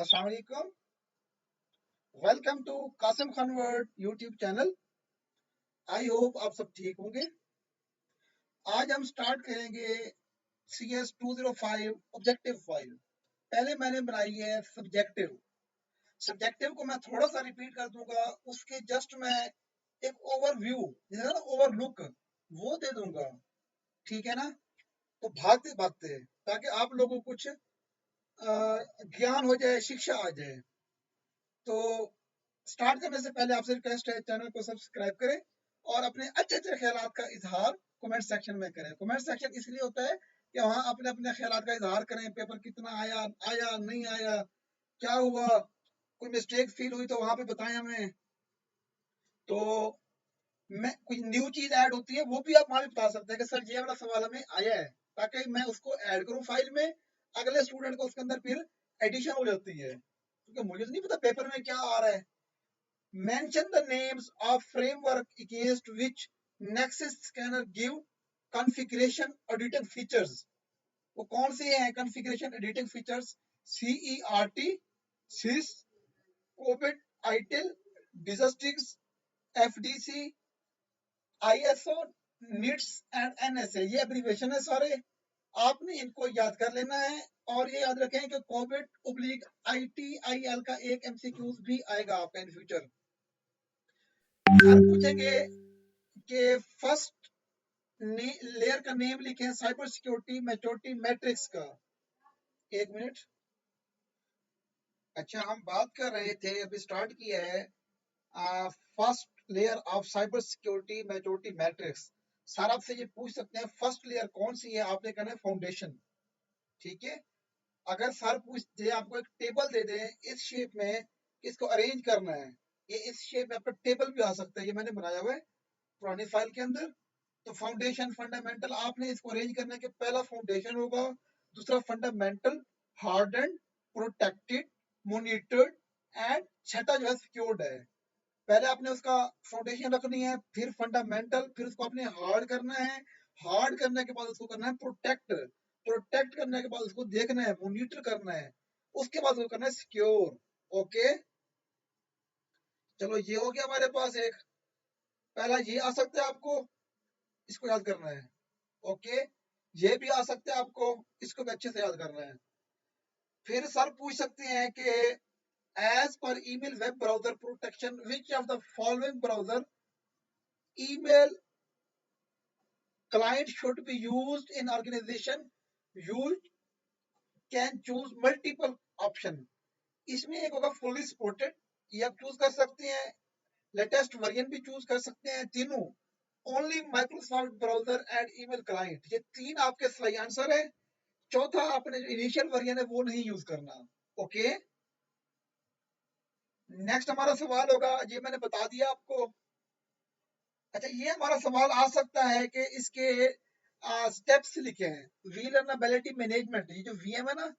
अस्सलाम वालेकुम। Welcome to Qasim Khan world YouTube channel. I hope आप सब ठीक होंगे। आज हम स्टार्ट करेंगे CS 205 ऑब्जेक्टिव फाइल। पहले मैंने बनाई है सब्जेक्टिव। सब्जेक्टिव को मैं थोड़ा सा रिपीट कर दूंगा, उसके जस्ट मैं एक ओवरव्यू, ओवरलुक वो दे दूंगा। ठीक है ना? तो भागते भागते ताकि आप लोगों को कुछ ज्ञान हो जाए, शिक्षा आ जाए। तो स्टार्ट करने से पहले आपसे रिक्वेस्ट है, चैनल को सब्सक्राइब करें और अपने अच्छे अच्छे ख्यालात का इजहार कमेंट सेक्शन में करें। कमेंट सेक्शन इसलिए होता है कि वहां अपने अपने ख्यालात का इजहार करें। पेपर कितना आया, आया नहीं आया, क्या हुआ, कोई मिस्टेक फील हुई तो वहां पे बताएं हमें। तो मैं कोई न्यू चीज ऐड होती है वो भी आप वहां भी बता सकते हैं कि सर ये वाला सवाल हमें आया है, ताकि मैं उसको ऐड करूं फाइल में, अगले स्टूडेंट को उसके अंदर फिर एडिशन हो जाती है, क्योंकि मुझे तो नहीं पता पेपर में क्या आ रहा है। Mention the names of framework against which Nexus Scanner give configuration editing features. वो कौन सी है configuration editing features? CERT, SYS, COVID, ITIL, Disastrix, FDC, ISO, NITS and NSA। ये एब्रीवेशन है सारे, आपने इनको याद कर लेना है। और ये याद रखें कि COVID/ITIL का एक MCQ भी आएगा आपका इन फ्यूचर। हम पूछेंगे कि फर्स्ट लेयर का नेम लिखें साइबर सिक्योरिटी मैच्योरिटी मैट्रिक्स का। एक मिनट। अच्छा, हम बात कर रहे थे, अभी स्टार्ट किया है first layer of cyber security maturity matrix. Sir आपसे ये पूछ सकते हैं फर्स्ट लेयर कौन सी है, आपने कहना है फाउंडेशन। ठीक है। अगर सर पूछ दे, आपको एक टेबल दे दे इस शेप में, इसको अरेंज करना है, ये इस शेप में आपका टेबल भी आ सकता है, ये मैंने बनाया हुआ है पुरानी फाइल के अंदर। तो फाउंडेशन फंडामेंटल आपने इसको अरेंज करने के, पहला फाउंडेशन होगा, दूसरा fundamental, hardened, protected, monitored and छठा जो है सिक्योर्ड है। पहले आपने उसका फाउंडेशन रखनी है, फिर फंडामेंटल, फिर उसको आपने हार्ड करना है, हार्ड करने के बाद उसको करना है प्रोटेक्ट, प्रोटेक्ट करने के बाद उसको देखना है, मॉनिटर करना है, उसके बाद उसको करना है सिक्योर। ओके, चलो ये हो गया हमारे पास एक। पहला ये आ सकता है आपको, इसको याद करना है। ओके, ये भी आ सकते हैं आपको, इसको भी अच्छे से याद करना है। फिर सर पूछ सकते हैं कि as per email web browser protection which of the following browser email client should be used in organization, you can choose multiple option। इसमें एक होगा फुली सपोर्टेड, ये आप चूज कर सकते हैं, लेटेस्ट वर्जन भी चूज कर सकते हैं, तीनों only Microsoft browser and email client, ये तीन आपके सही आंसर है। चौथा आपने जो इनिशियल वर्जन है वो नहीं यूज करना। ओके, नेक्स्ट हमारा सवाल होगा, ये मैंने बता दिया आपको। अच्छा, ये हमारा सवाल आ सकता है कि इसके स्टेप्स लिखे हैं। वीलनरेबिलिटी मैनेजमेंट, ये जो वीएम है ना,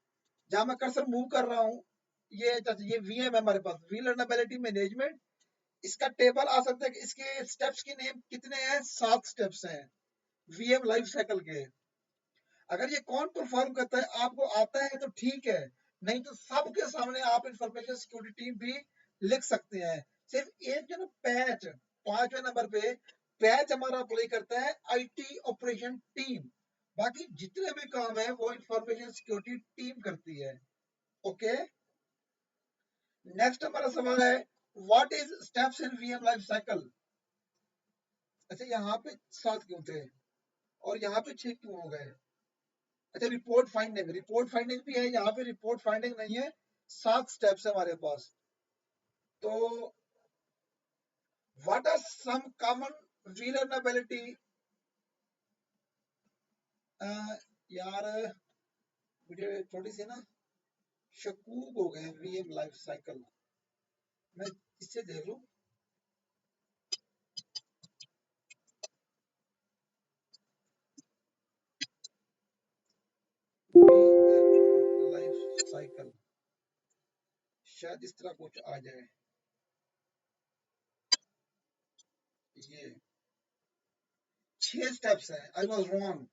जहां मैं कर्सर मूव कर रहा हूँ, ये वीएम है हमारे पास, वीलनरेबिलिटी मैनेजमेंट। इसका टेबल आ सकता है कि इसके स्टेप्स के नेम कितने हैं, 7 स्टेप्स हैं वीएम लाइफ साइकिल के। अगर ये कौन परफॉर्म करता है आपको आता है तो ठीक है, नहीं तो सबके सामने आप इंफॉर्मेशन सिक्योरिटी टीम भी लिख सकते हैं। सिर्फ एक जो ना पैच, 5वें नंबर पे पैच हमारा अप्लाई करता है आईटी ऑपरेशन टीम, बाकी जितने भी काम है वो इंफॉर्मेशन सिक्योरिटी टीम करती है। ओके, नेक्स्ट हमारा सवाल है what is steps in VM life cycle. अच्छा, यहाँ पे 7 क्यों थे और यहाँ पे 6 क्यों हो गए? अच्छा, रिपोर्ट फाइंडिंग, रिपोर्ट फाइंडिंग भी है यहाँ पे, रिपोर्ट फाइंडिंग नहीं है, 7 स्टेप्स है हमारे पास। तो व्हाट आर सम कॉमन वीलनरेबिलिटी, यार मुझे थोड़ी सी ना शकूक हो गए वीएम लाइफ साइकिल, मैं इससे देख लूं। वीएम लाइफ साइकिल, शायद इस तरह कुछ आ जाए। ये 6 स्टेप्स हैं, आई वाज रॉन्ग।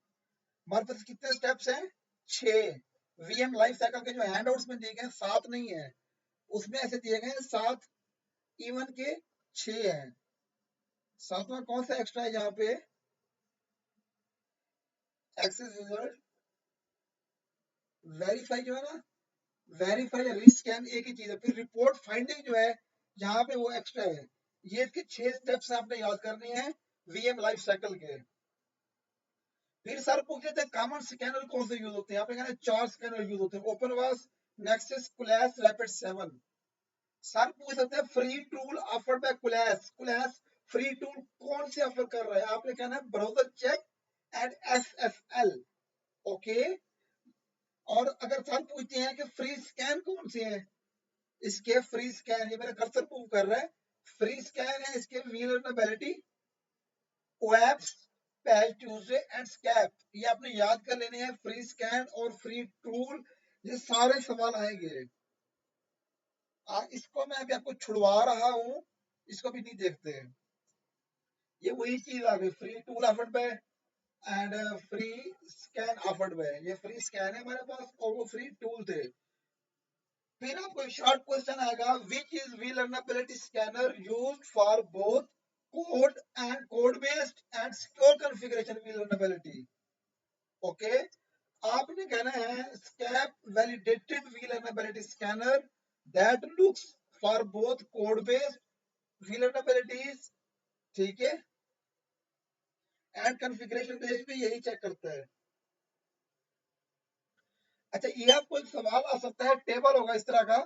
हमारे पास कितने स्टेप्स हैं? 6। वीएम लाइफ साइकिल के जो हैंडआउट्स में दिए गए 7 नहीं है, उसमें ऐसे दिए गए 7 इवन के 6 हैं। सातवां कौन सा एक्स्ट्रा है यहाँ पे? एक्सेस रिजल्ट वेरीफाई जो है ना, वेरीफाई या रीस्कैन एक ही चीज है। फिर रिपोर्ट फाइंडिंग जो है यहाँ पे वो एक्स्ट्रा है। ये इसके 6 स्टेप्स आपने याद करने हैं वीएम लाइफ साइकिल के। फिर सर पूछते थे कॉमन स्कैनर कौन से यूज होते हैं? यहाँ पे कहना 4 स्कैनर यूज होते हैं, OpenVAS, Nexus, Qualys, Rapid 7। Sir पूछ सकते हैं free tool offered by Qualys, Qualys free tool कौन से ऑफर कर रहा है? आपने कहना है browser check and SSL. Okay. और अगर सर पूछते हैं कि फ्री स्कैन कौन से हैं, इसके फ्री स्कैन, ये मेरा कर्सर मूव कर रहा है, फ्री स्कैन है इसके वीलरेबिलिटी, ओएप्स, पैच ट्यूजडे एंड स्कैप। ये आपने याद कर लेने हैं, फ्री स्कैन और फ्री टूल, ये सारे सवाल आएंगे। इसको मैं अभी आपको छुड़वा रहा हूं, इसको भी नहीं देखते हैं। ये वही चीज आ गई, free tool offered bye and free scan offered by. ये फ्री स्कैन है हमारे पास और वो फ्री टूल थे। फिर आपको शॉर्ट क्वेश्चन आएगा, which is vulnerability scanner used for both code and code based and secure configuration vulnerability. Okay. आपने कहना है SCAP validated vulnerability scanner that looks for both code based vulnerabilities, ठीक है, and configuration based भी यही check करता है। अच्छा, ये आपको एक सवाल आ सकता है, टेबल होगा इस तरह का,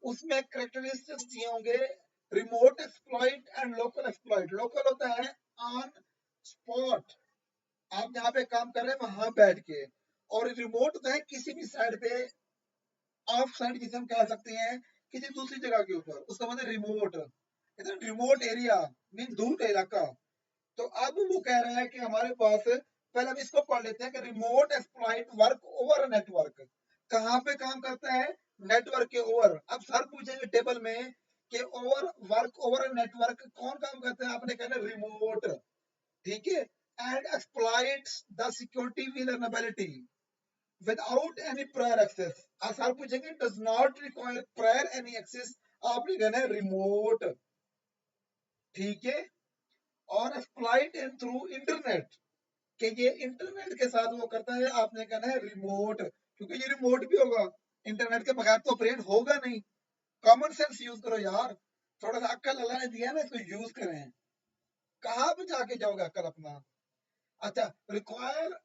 उसमें कैरेक्टरिस्टिक्स दिए होंगे, remote exploit and local exploit. Local होता है ऑन स्पॉट, आप जहाँ पे काम कर रहे हैं वहां बैठ के, और रिमोट होता है किसी भी साइड पे, ऑफ साइड जिसे हम कह सकते हैं, किसी दूसरी जगह के ऊपर, उसका मतलब रिमोट। रिमोट एरिया मीन दूर का इलाका। तो अब वो कह रहा है कि हमारे पास, पहले हम इसको पढ़ लेते हैं कि remote exploit work over network कहाँ पे काम करता है? नेटवर्क के ओवर। अब सर पूछेंगे टेबल में कि ओवर वर्क ओवर नेटवर्क कौन काम करता है? आपने कहना रिमोट, ठीक है, and exploits the security vulnerability without any prior access। Sir पूछेंगे does not require prior any access, आपने कहना है रिमोट, ठीक है। और एक्सप्लॉइट इन थ्रू इंटरनेट, कि ये इंटरनेट के साथ वो करता है, आपने कहना है रिमोट, क्योंकि ये रिमोट भी होगा, इंटरनेट के बगैर तो ऑपरेट होगा नहीं। कॉमन सेंस यूज करो यार, थोड़ा सा अक्ल अल्लाह ने दिया ना, इसको यूज करें। कहाँ पे जाके जाओगे अक्ल अपना? अच्छा, require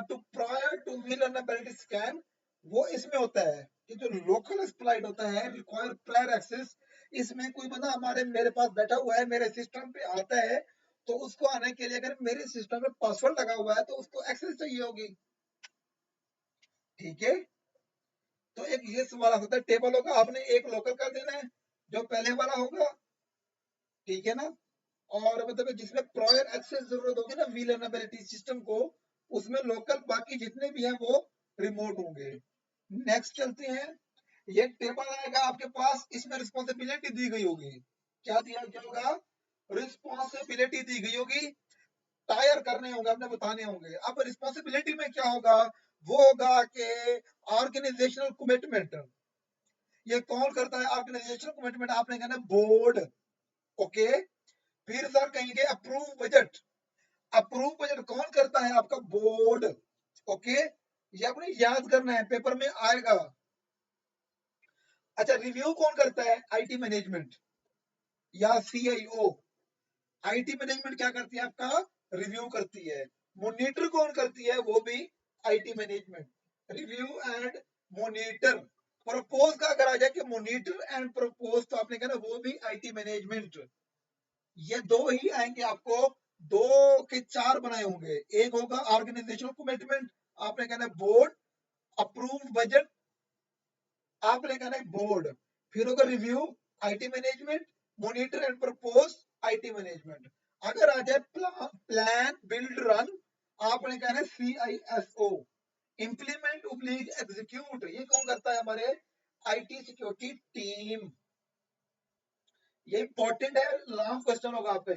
to prior to vulnerability scan, वो इसमें होता है कि जो लोकल एक्सप्लॉइट होता है रिक्वायर प्रायर एक्सेस। इसमें कोई बंदा हमारे मेरे पास बैठा हुआ है, मेरे सिस्टम पे आता है, तो उसको आने के लिए अगर मेरे सिस्टम में पासवर्ड लगा हुआ है तो उसको एक्सेस चाहिए होगी, ठीक है। तो एक ये सवाल आ सकता है, टेबल होगा, आपने एक लोकल कर देना है जो पहले वाला होगा, ठीक है ना, और मतलब जिसमें प्रायर एक्सेस जरूरत होगी ना vulnerability सिस्टम को, उसमें लोकल, बाकी जितने भी हैं वो रिमोट होंगे। नेक्स्ट चलते हैं, ये टेबल आएगा आपके पास, इसमें रिस्पॉन्सिबिलिटी दी गई होगी। क्या दिया गया होगा? रिस्पॉन्सिबिलिटी दी गई होगी, टायर करने होंगे, आपने बताने होंगे। अब रिस्पॉन्सिबिलिटी में क्या होगा? वो होगा कि ऑर्गेनाइजेशनल कमिटमेंट, ये कौन करता है ऑर्गेनाइजेशनल कमिटमेंट? आपने कहना बोर्ड, ओके। फिर सर कहेंगे अप्रूव बजट, अप्रूव बजट कौन करता है? आपका बोर्ड, ओके। ये आपने याद करना है, पेपर में आएगा। अच्छा, रिव्यू कौन करता है? आईटी मैनेजमेंट या सीआईओ। आईटी मैनेजमेंट क्या करती है? आपका रिव्यू करती है। मॉनिटर कौन करती है? वो भी IT management. Review and monitor. Propose का अगर आ जाए कि मॉनिटर एंड प्रपोज, तो आपने कहना वो भी आईटी मैनेजमेंट। ये दो ही आएंगे आपको, दो के चार बनाए होंगे। एक होगा ऑर्गेनाइजेशनल कमिटमेंट, आपने कहना बोर्ड, अप्रूव बजट, आपने कहना बोर्ड। फिर होगा review, IT management, monitor and propose, IT management. अगर आ जाए प्लान बिल्ड रन, आपने कहना सीआईएसओ। इंप्लीमेंट उब्लिक एग्जीक्यूट, ये कौन करता है? हमारे आईटी सिक्योरिटी टीम। ये इंपॉर्टेंट है, लॉन्ग क्वेश्चन होगा आपका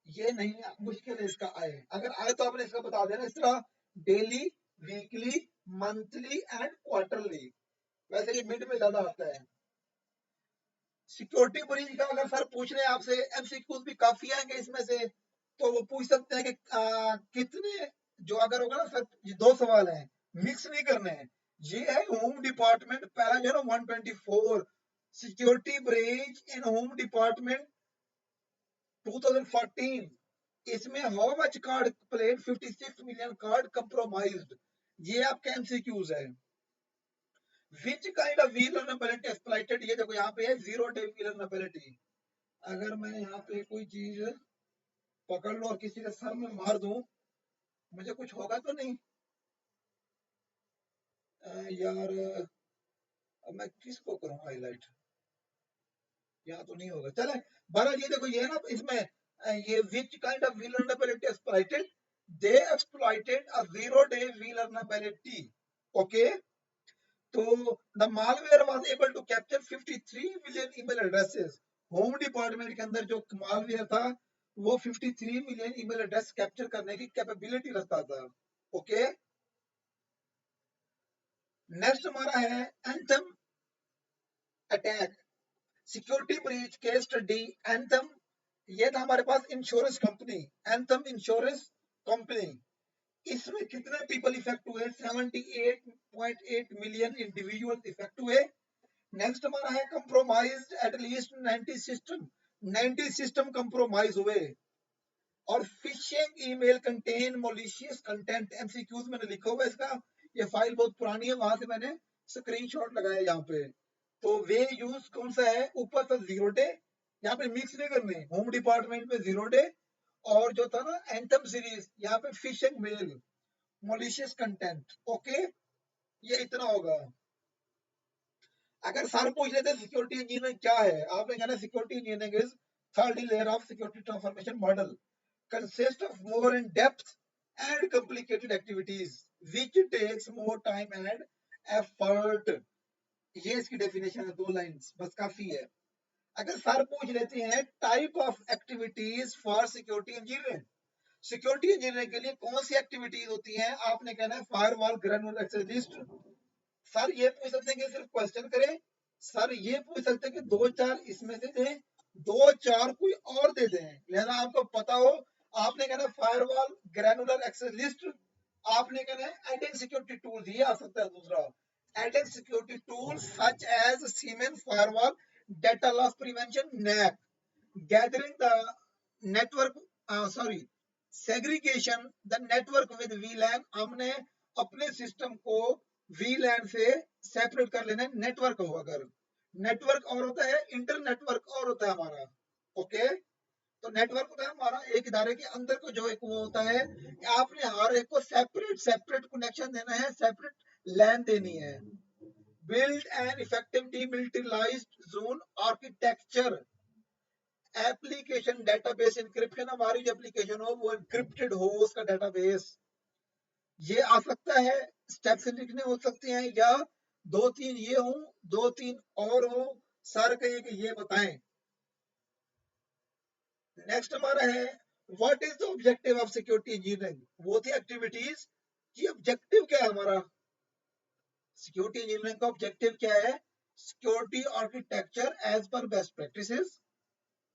ये नहीं मुश्किल है इसका आए, अगर आए तो आपने इसका बता देना। इस तरह daily weekly, monthly and quarterly. वैसे ये मिड में ज्यादा आता है। सिक्योरिटी ब्रीच का अगर सर पूछ रहे हैं आपसे, एमसीक्यूज भी काफी आएंगे इसमें से, तो वो पूछ सकते हैं कि कितने, जो अगर होगा ना सर, ये 2 सवाल हैं, मिक्स नहीं करने हैं। ये है होम डिपार्टमेंट, पहला जो है ना 124 सिक्योरिटी ब्रीच इन होम डिपार्टमेंट 2014, इसमें how much card played 56 million card compromised. ये आपके एमसीक्यूज है। विच काइंड ऑफ vulnerability exploited, ये देखो यहाँ पे है जीरो डे vulnerability। अगर मैं यहाँ पे कोई चीज पकड़ लूं और किसी के सर में मार दूं, मुझे कुछ होगा तो नहीं? यार अब मैं किसको करूं हाईलाइट, यहाँ तो नहीं होगा। चले बहरहाल ये देखो, ये ना इसमें ये which kind of vulnerability exploited, they exploited a zero day vulnerability। Okay, तो the malware was able to capture 53 million email addresses. Home department के अंदर जो मालवेयर था वो 53 मिलियन ईमेल एड्रेस कैप्चर करने की कैपेबिलिटी रखता था। ओके, नेक्स्ट हमारा है Anthem attack, security breach case study Anthem. ये था हमारे पास insurance company, Anthem insurance company. इसमें कितने पीपल इफेक्ट हुए? 78.8 मिलियन इंडिविजुअल इफेक्ट हुए। नेक्स्ट हमारा है compromised at least 90 system, 90 system compromise हुए। और phishing email contain malicious content, MCQs मैंने लिखा हुआ है इसका, ये फाइल बहुत पुरानी है, वहां से मैंने स्क्रीनशॉट लगाया यहाँ पे। तो वे यूज कौन सा है? ऊपर तो जीरो डे, यहाँ पे मिक्स नहीं करने, होम डिपार्टमेंट में जीरो डे, और जो था ना एंथम सीरीज, यहाँ पे फिशिंग मेल, मॉलिशियस कंटेंट। ओके, ये इतना होगा। अगर सर पूछ लेते सिक्योरिटी इंजीनियरिंग क्या है, आपने कहना security engineering is third layer of security transformation model, consist of more in depth and complicated activities which takes more time and effort. ये इसकी डेफिनेशन है, 2 लाइंस बस काफी है। अगर सर पूछ लेते हैं type of activities for security engineering, security engineering के लिए कौन सी एक्टिविटीज होती हैं, आपने कहना है firewall, granular access list. Sir ये पूछ सकते हैं कि सिर्फ क्वेश्चन करें, सर ये पूछ सकते हैं कि 2-4 इसमें से दें, 2-4 कोई और दे दें, लिहाजा आपको पता हो। आपने कहना फायरवॉल, ग्रैनुलर एक्सेस लिस्ट, आपने कहना है एडिंग सिक्योरिटी टूल्स, ये आ सकता है दूसरा, adding security tools such as SIEM firewall, data loss prevention NAP, gathering the network, sorry segregation the network with VLAN, हमने अपने सिस्टम को वीलैन से सेपरेट कर लेना है। नेटवर्क हो, अगर नेटवर्क और होता है, इंटर नेटवर्क और होता है हमारा। ओके, तो नेटवर्क होता है हमारा एक इदारे के अंदर को जो एक वो होता है कि आपने हर एक को सेपरेट सेपरेट कनेक्शन देना है, सेपरेट लैन देनी है। Build and effective demilitarised zone architecture, application database encryption, हमारी जो एप्लीकेशन हो वो इंक्रिप्टेड हो, उसका डेटाबेस, ये आ सकता है। स्टेप्स लिखने हो सकते हैं, या 2-3 ये हो, 2-3 और हो, सर कहिए कि ये बताएं। नेक्स्ट हमारा है what is the objective of security engineering, वो थी एक्टिविटीज की ऑब्जेक्टिव क्या है हमारा। सिक्योरिटी इंजीनियरिंग का ऑब्जेक्टिव क्या है? Security architecture as per best practices,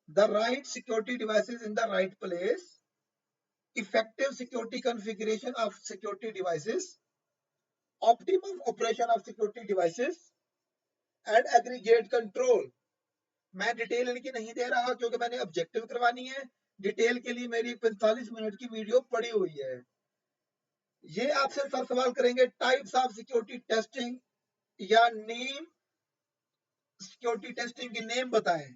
the right security devices in the right place, effective security configuration of security devices, optimum operation of security devices, and aggregate control। मैं detail इनकी नहीं दे रहा क्योंकि मैंने objective करवानी है, डिटेल के लिए मेरी 45 मिनट की वीडियो पड़ी हुई है। ये आपसे सर सवाल करेंगे टाइप्स ऑफ सिक्योरिटी टेस्टिंग, या नेम सिक्योरिटी टेस्टिंग की नेम बताएं।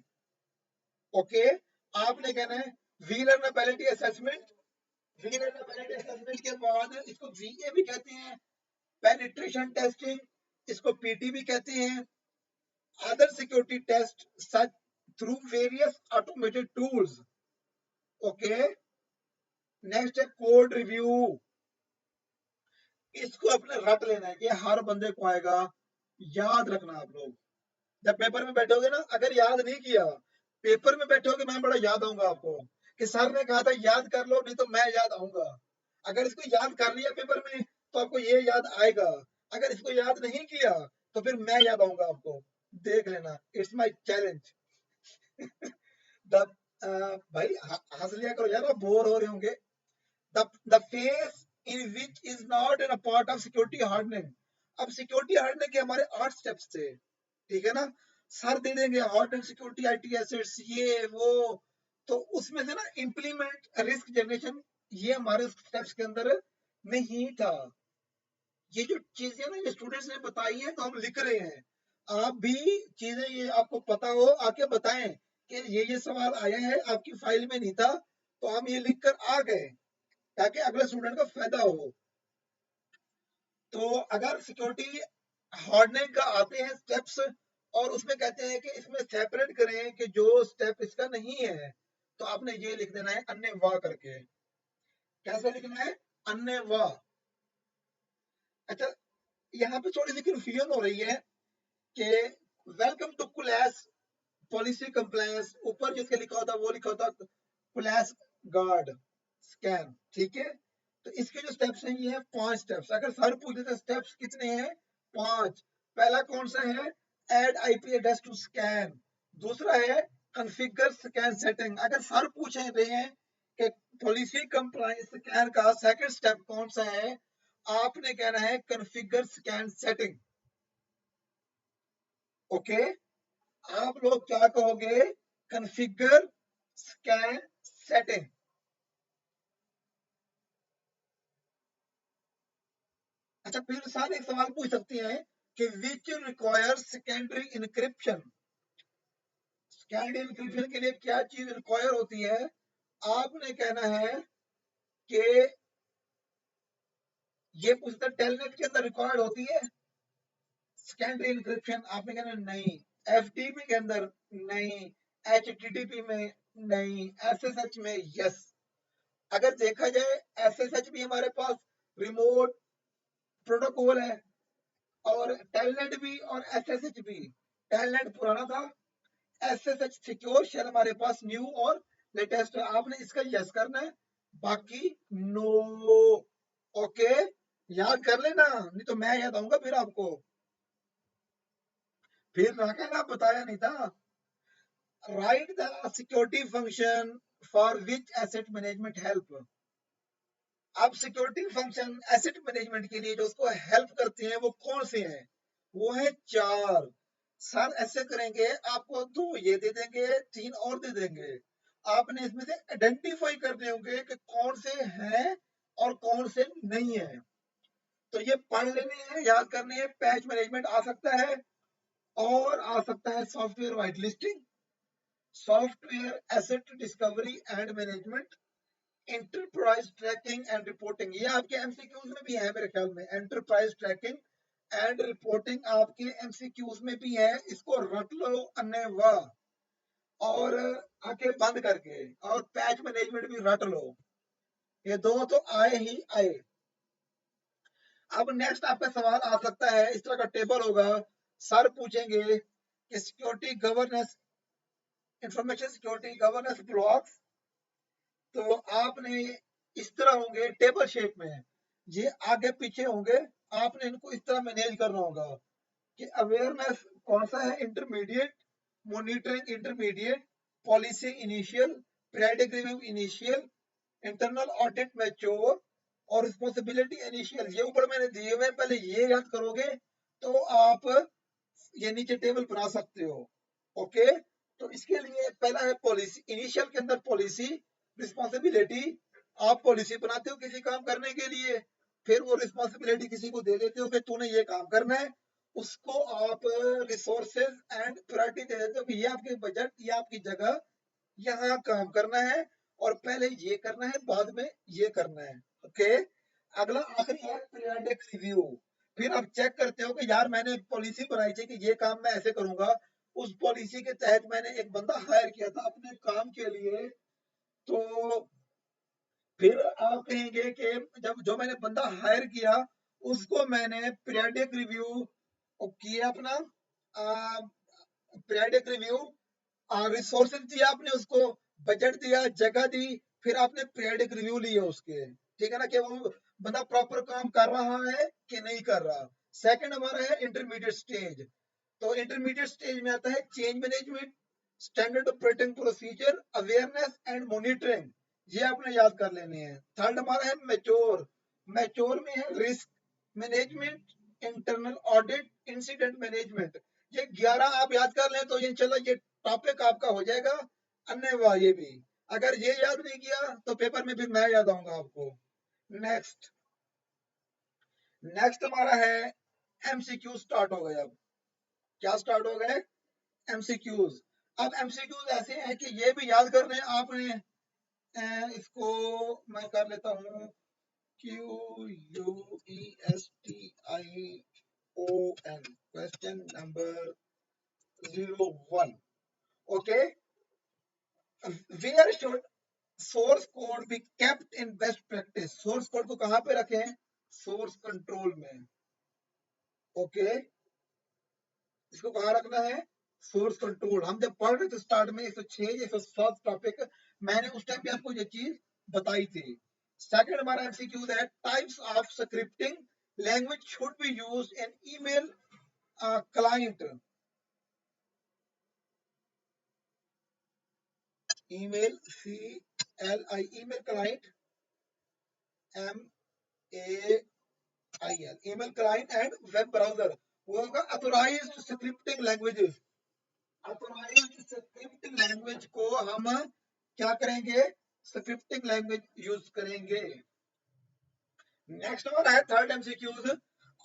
ओके, आपने कहना है vulnerability assessment, vulnerability assessment के बाद इसको VA भी कहते हैं, पेनिट्रेशन टेस्टिंग, इसको PT भी कहते हैं, other security test such through various automated tools. Okay, next है कोड रिव्यू, इसको अपने रट लेना है कि हर बंदे को आएगा, याद रखना आप लोग। जब पेपर में बैठोगे ना, अगर याद नहीं किया, पेपर में बैठोगे मैं बड़ा याद आऊंगा आपको कि सर ने कहा था याद कर लो, नहीं तो मैं याद आऊंगा। अगर इसको याद कर लिया पेपर में, तो आपको ये याद आएगा। अगर इसको याद नहीं किया तो फिर मैं याद आऊंगा आपको, देख लेना, इट्स माय चैलेंज। द भाई हंस लिया करो यार, आप बोर हो रहे होंगे। The face in which is not in a part of security hardening. अब सिक्योरिटी हार्डनिंग के हमारे 8 स्टेप्स थे, ठीक है ना। सर दे देंगे हार्डनिंग सिक्योरिटी आईटी एसेट्स ये वो, तो उसमें से ना इम्प्लीमेंट रिस्क जनरेशन, ये हमारे स्टेप्स के अंदर नहीं था। ये जो चीजें ना ये स्टूडेंट्स ने बताई है तो हम लिख रहे हैं, आप भी चीजें ये आपको पता हो आके बताएं कि ये सवाल आया है आपकी फाइल में नहीं था, तो हम ये लिख कर आ गए ताकि अगले स्टूडेंट को फायदा हो। तो अगर सिक्योरिटी हार्डनिंग का आते हैं स्टेप्स और उसमें कहते हैं कि इसमें सेपरेट करें कि जो स्टेप इसका नहीं है, तो आपने ये लिख देना है अन्य वाह करके। कैसे लिखना है? अन्य वाह। अच्छा, यहाँ पे थोड़ी सी कंफ्यूजन हो रही है कि welcome to class policy compliance, ऊपर जिसके लिखा होता वो लिखा होता क्लास गार्ड स्कैन, ठीक है। तो इसके जो स्टेप्स हैं ये है 5 स्टेप्स। अगर सर पूछे तो स्टेप्स कितने हैं? 5। पहला कौन सा है? Add IP address to scan. दूसरा है कॉन्फ़िगर स्कैन सेटिंग। अगर सर पूछे रहे हैं कि पॉलिसी कंप्लायंस स्कैन का सेकंड स्टेप कौन सा है, आपने कहना है कॉन्फ़िगर स्कैन सेटिंग। ओके, आप लोग क्या कहोगे? Configure scan setting. अच्छा, फिर सारे एक सवाल पूछ सकते हैं कि which require secondary encryption. Secondary encryption के लिए क्या चीज रिक्वायर होती है? आपने कहना है कि ये पूछता टेलनेट के अंदर रिक्वायर्ड होती है सेकेंडरी इनक्रिप्शन, आपने कहना नहीं। एफटीपी के अंदर नहीं, एचटीटीपी में नहीं, एसएसएच में यस। अगर देखा जाए एसएसएच भी हमारे पास रिमोट प्रोटोकॉल है और टेलनेट भी और एसएसएच भी। टेलनेट पुराना था, एसएसएच सिक्योर शेल हमारे पास न्यू और लेटेस्ट है। आपने इसका यस करना है, बाकी नो। ओके, याद कर लेना, नहीं तो मैं याद आऊंगा फिर आपको, फिर ना कहना बताया नहीं था। Right the security function for which asset management help. अब सिक्योरिटी फंक्शन एसेट मैनेजमेंट के लिए जो उसको हेल्प करते हैं वो कौन से हैं? वो है 4। सर ऐसे करेंगे, आपको 2 ये दे देंगे, 3 और दे देंगे। आपने इसमें से आइडेंटिफाई करने होंगे कि कौन से हैं और कौन से नहीं है। तो ये पढ़ लेने हैं, याद करने हैं। पैच मैनेजमेंट आ सकता है और आ सकता है software whitelisting, software asset discovery and management, enterprise tracking and reporting. ये आपके एमसीक्यूज में भी है मेरे ख्याल में, एंटरप्राइज ट्रैकिंग एंड रिपोर्टिंग आपके एमसीक्यूज में भी है। इसको रट लो अन्य वाह और आंखें बंद करके, और पैच मैनेजमेंट भी रट लो, ये 2 तो आए ही आए। अब नेक्स्ट आपका सवाल आ सकता है, इस तरह का टेबल होगा, सर पूछेंगे कि security governance, information security governance blocks, तो आपने इस तरह होंगे टेबल शेप में, ये आगे पीछे होंगे। आपने इनको इस तरह मैनेज करना होगा कि अवेयरनेस कौन सा है? Intermediate, monitoring intermediate, policy initial, periodic review initial, internal audit mature और रिस्पॉन्सिबिलिटी इनिशियल। ये ऊपर मैंने दिए हुए, पहले ये याद करोगे तो आप ये नीचे टेबल बना सकते हो। ओके, तो इसके लिए पहला है पॉलिसी इनिशियल के अंदर पॉलिसी रिस्पॉन्सिबिलिटी। आप पॉलिसी बनाते हो किसी काम करने के लिए, फिर वो रिस्पॉन्सिबिलिटी किसी को दे देते हो कि तूने ये काम करना है, उसको आप रिसोर्सेज एंड प्रायोरिटी दे देते हो कि ये आपके बजट, ये आपकी जगह, यहाँ काम करना है और पहले ये करना है बाद में ये करना है। ओके, अगला आखिरी है पीरियडिक रिव्यू। फिर आप चेक करते हो कि यार मैंने एक पॉलिसी बनाई थी कि ये काम मैं ऐसे करूंगा, उस पॉलिसी के तहत मैंने एक बंदा हायर किया था अपने काम के लिए, तो फिर आप कहेंगे कि जब जो मैंने बंदा हायर किया उसको मैंने पीरियडिक रिव्यू किया अपना, पीरियडिक रिव्यू, रिसोर्सेज दिया आपने उसको, बजट दिया, जगह दी, फिर आपने पीरियडिक रिव्यू लिए उसके, ठीक है ना, कि वो बंदा प्रॉपर काम कर रहा है कि नहीं कर रहा। सेकंड हमारा है इंटरमीडिएट स्टेज। तो इंटरमीडिएट स्टेज में आता है change management, standard operating procedure, awareness and monitoring, ये आपने याद कर लेने हैं। थर्ड हमारा है मैच्योर। मैच्योर में है risk management, internal audit, incident management. ये 11 आप याद कर लें तो इंशाल्लाह ये टॉपिक आपका हो जाएगा। अन्य ये भी अगर ये याद नहीं किया तो पेपर में भी मैं याद आऊंगा आपको। नेक्स्ट नेक्स्ट हमारा है एमसीक्यू स्टार्ट हो गए। अब क्या स्टार्ट हो गए? एमसीक्यूज। अब एमसीक्यूज ऐसे हैं कि ये भी याद करने हैं आपने। इसको मैं कर लेता हूँ QUESTION, question number 01। Okay, where should source code be kept in best practice? Source code को कहां पे रखें? सोर्स कंट्रोल में। ओके, इसको कहां रखना है? Source control. हम जब पढ़ रहे थे स्टार्ट में 106 107 टॉपिक, मैंने उस टाइम पे आपको ये चीज बताई थी। सेकंड हमारा एमसीक्यू है types of scripting language should be used in email client. Email CLI, email client MAIL, email client and web browser. वो होगा authorised scripting languages. Authorised scripting language को हम क्या करेंगे? स्क्रिप्टिंग लैंग्वेज यूज करेंगे। Next हमारा है third MCQs,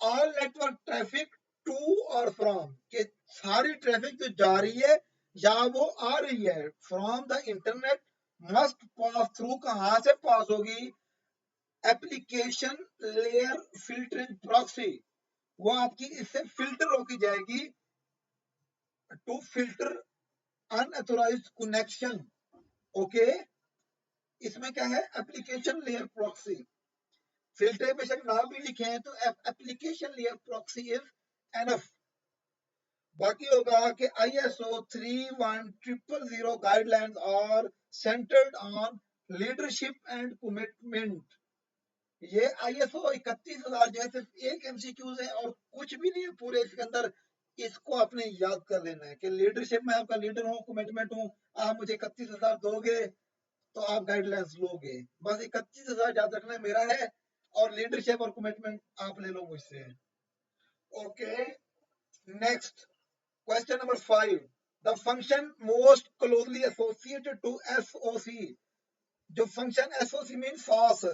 all network traffic to और फ्रॉम, के सारी ट्रैफिक जो जा रही है या वो आ रही है from the internet must pass through, कहां से पास होगी? Application layer filtering proxy. वो आपकी इससे फिल्टर होकी जाएगी to filter unauthorised connection. Okay, इसमें क्या है? Application layer proxy. फिल्टर पे शक नाम भी लिखे हैं तो application layer proxy is enough. बाकी होगा कि ISO 31000 guidelines are centred on leadership and commitment. ये ISO 31000 जो है सिर्फ एक एमसीक्यूज है और कुछ भी नहीं है पूरे इसके अंदर। इसको आपने याद कर लेना है कि लीडरशिप में आपका लीडर हूँ, कमिटमेंट हूँ, आप मुझे 31000 दोगे तो आप गाइडलाइंस लोगे। बस 31000 याद रखना मेरा है और लीडरशिप और कमिटमेंट आप ले लो मुझसे। Okay, next question number 5, the function most closely associated to SOC। जो फंक्शन SOC मीन सॉस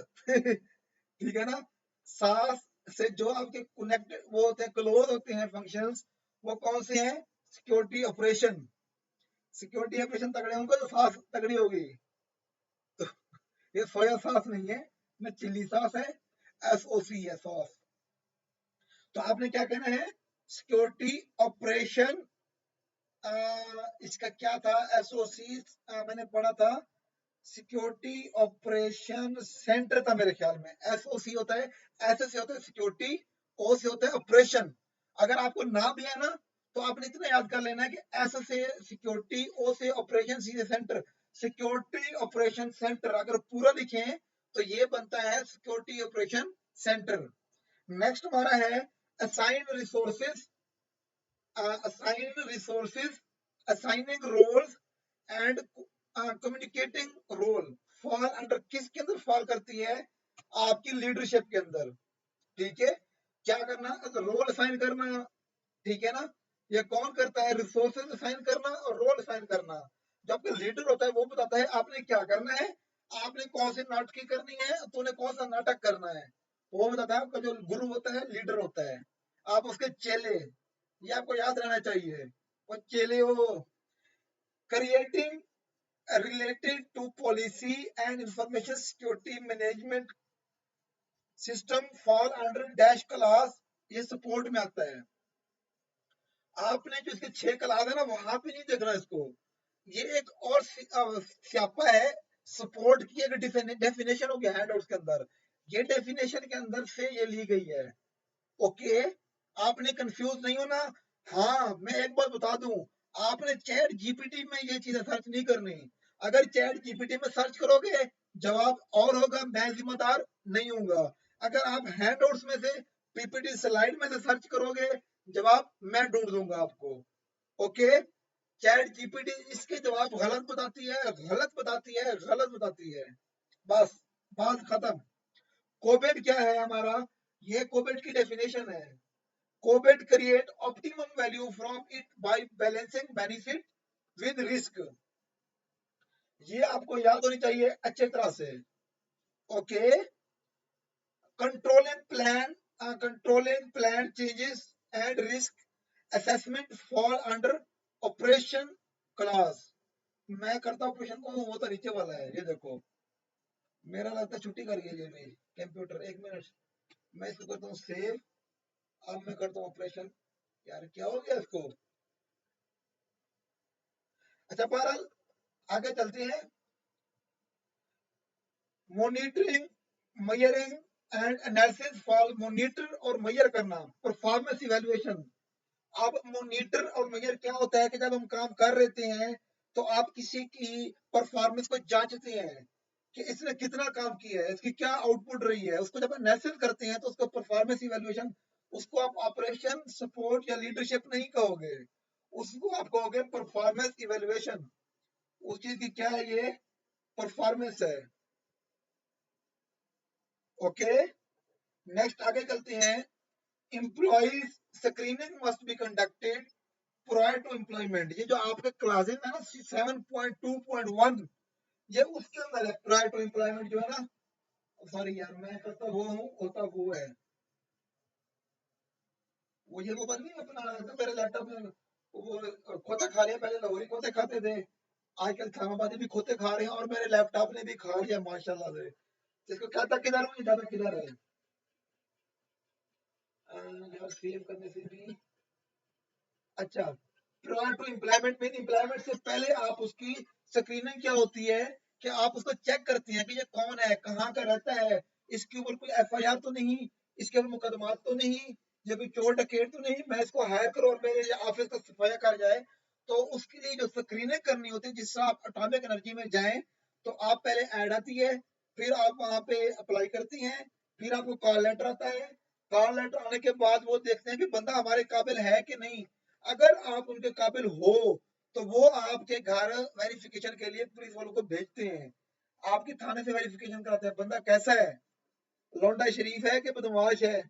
ठीक है ना? सास से जो आपके कनेक्टेड वो होते हैं, क्लोज होते हैं फंक्शंस, वो कौन से हैं? Security operation. सिक्योरिटी ऑपरेशन तगड़े होंगे तो सास तगड़ी होगी। तो ये सोया सॉस नहीं है ना, चिल्ली सॉस है, SOC है, सॉस। तो आपने क्या कहना है? सिक्योरिटी ऑपरेशन, इसका क्या था? SOC मैंने पढ़ा था, सिक्योरिटी ऑपरेशन सेंटर था मेरे ख्याल में। SOC होता है, S से होता है सिक्योरिटी, O से होता है ऑपरेशन। अगर आपको ना भी है ना तो आपने इतना याद कर लेना है कि S से सिक्योरिटी, O से ऑपरेशन, C से सेंटर। सिक्योरिटी ऑपरेशन सेंटर अगर पूरा लिखें तो ये बनता है सिक्योरिटी ऑपरेशन सेंटर। नेक्स्ट हमारा है assign resources. Assign resources, assigning roles and communicating role fall under, किसके अंदर फॉल करती है? आपकी लीडरशिप के अंदर। ठीक है, क्या करना? रोल असाइन करना। ठीक है ना? ये कौन करता है? रिसोर्सेज असाइन करना और रोल असाइन करना। जो आपका लीडर होता है वो बताता है आपने क्या करना है, आपने कौन सी नाटकी करनी है, तूने कौन सा नाटक करना है, वो बताता है। आपका जो गुरु होता है, लीडर होता है, आप उसके चेले। ये आपको याद रहना चाहिए, वो चेले हो। Creating related to policy and information security management system fall under dash class, ये सपोर्ट में आता है। आपने जो इसके 6 क्लास है ना वहां पे नहीं देखना इसको। ये एक और स्यापा है, सपोर्ट की एक डेफिनेशन हो गया हैंडआउट्स के अंदर। ये डेफिनेशन के अंदर से ये ली गई है। ओके, आपने कंफ्यूज नहीं होना। हाँ, मैं एक बात बता दूं, आपने चैट जीपीटी में ये चीजें सर्च नहीं करनी। अगर चैट जीपीटी में सर्च करोगे जवाब और होगा, मैं जिम्मेदार नहीं हूंगा। अगर आप हैंडआउट्स में से पीपीटी स्लाइड में से सर्च करोगे जवाब मैं ढूंढ दूंगा आपको। ओके, चैट जीपीटी इसके जवाब गलत बताती है, गलत बताती है, गलत बताती है। बस बात खत्म। कोबेट क्या है हमारा? ये कोबेट की डेफिनेशन है। COBIT create optimum value from it by balancing benefit with risk. ये आपको याद होनी चाहिए अच्छे तरह से। Okay, controlling plan changes and risk assessment fall under operation class। मैं करता हूँ ऑपरेशन को, वो तो नीचे वाला है। ये देखो मेरा लगता है छुट्टी कर गया ये मेरी कंप्यूटर। एक मिनट, मैं इसको करता हूँ सेव। अब मैं करता हूँ ऑपरेशन। यार क्या हो गया इसको? अच्छा बहरहाल आगे चलते हैं। Monitoring, measuring and analysis for monitor और मेजर करना, परफॉर्मेंस इवैल्यूएशन। अब मॉनिटर और मेजर क्या होता है कि जब हम काम कर रहे हैं तो आप किसी की परफॉर्मेंस को जांचते हैं कि इसने कितना काम किया है, इसकी क्या आउटपुट रही है। उसको जब एनालिसिस करते हैं तो उसको परफॉर्मेंस इवैल्यूएशन, उसको आप ऑपरेशन सपोर्ट या लीडरशिप नहीं कहोगे, उसको आप कहोगे परफॉर्मेंस इवैल्यूएशन। उस चीज की क्या है? ये परफॉर्मेंस है। ओके, नेक्स्ट आगे चलते हैं। Employees screening must be conducted prior to employment. ये जो आपके क्लासेस है ना 7.2.1, ये उसके अंदर है। प्रायर टू एम्प्लॉयमेंट जो है ना, सॉरी यार मैं करता वो हूँ, होता वो है। वो ये वो बन नहीं अपना तो मेरे लैपटॉप में वो खोते खा रहे हैं। पहले लाहौरी खोते खाते थे, आजकल इस्लामाबादी भी खोते खा रहे हैं, और मेरे लैपटॉप ने भी खा लिया माशाल्लाह से। इसको कहता किधर हूँ, ज्यादा किधर है? यार सेव करने से भी अच्छा। Prior to employment mean employment से पहले आप उसकी स्क्रीनिंग क्या होती है कि आप उसको चेक करते हैं कि ये कौन है, कहाँ का रहता है, इसके ऊपर कोई एफआईआर तो नहीं, इसके ऊपर मुकदमा तो नहीं, ये कोई चोर डकैत तो नहीं, मैं इसको हायर करूं और मेरे ऑफिस का सफाया कर जाए। तो उसके लिए जो स्क्रीनिंग करनी होती है, जिससे आप एटॉमिक एनर्जी में जाएं, तो आप पहले ऐड आती है, फिर आप वहां पे अप्लाई करती हैं, फिर आपको कॉल लेटर आता है। कॉल लेटर आने के बाद वो देखते हैं कि बंदा हमारे काबिल है कि नहीं। अगर आप उनके काबिल हो तो वो आपके घर वेरिफिकेशन के लिए पुलिस वालों को भेजते हैं, आपके थाने से वेरिफिकेशन कराते हैं बंदा कैसा है, लौंडा शरीफ है कि बदमाश है,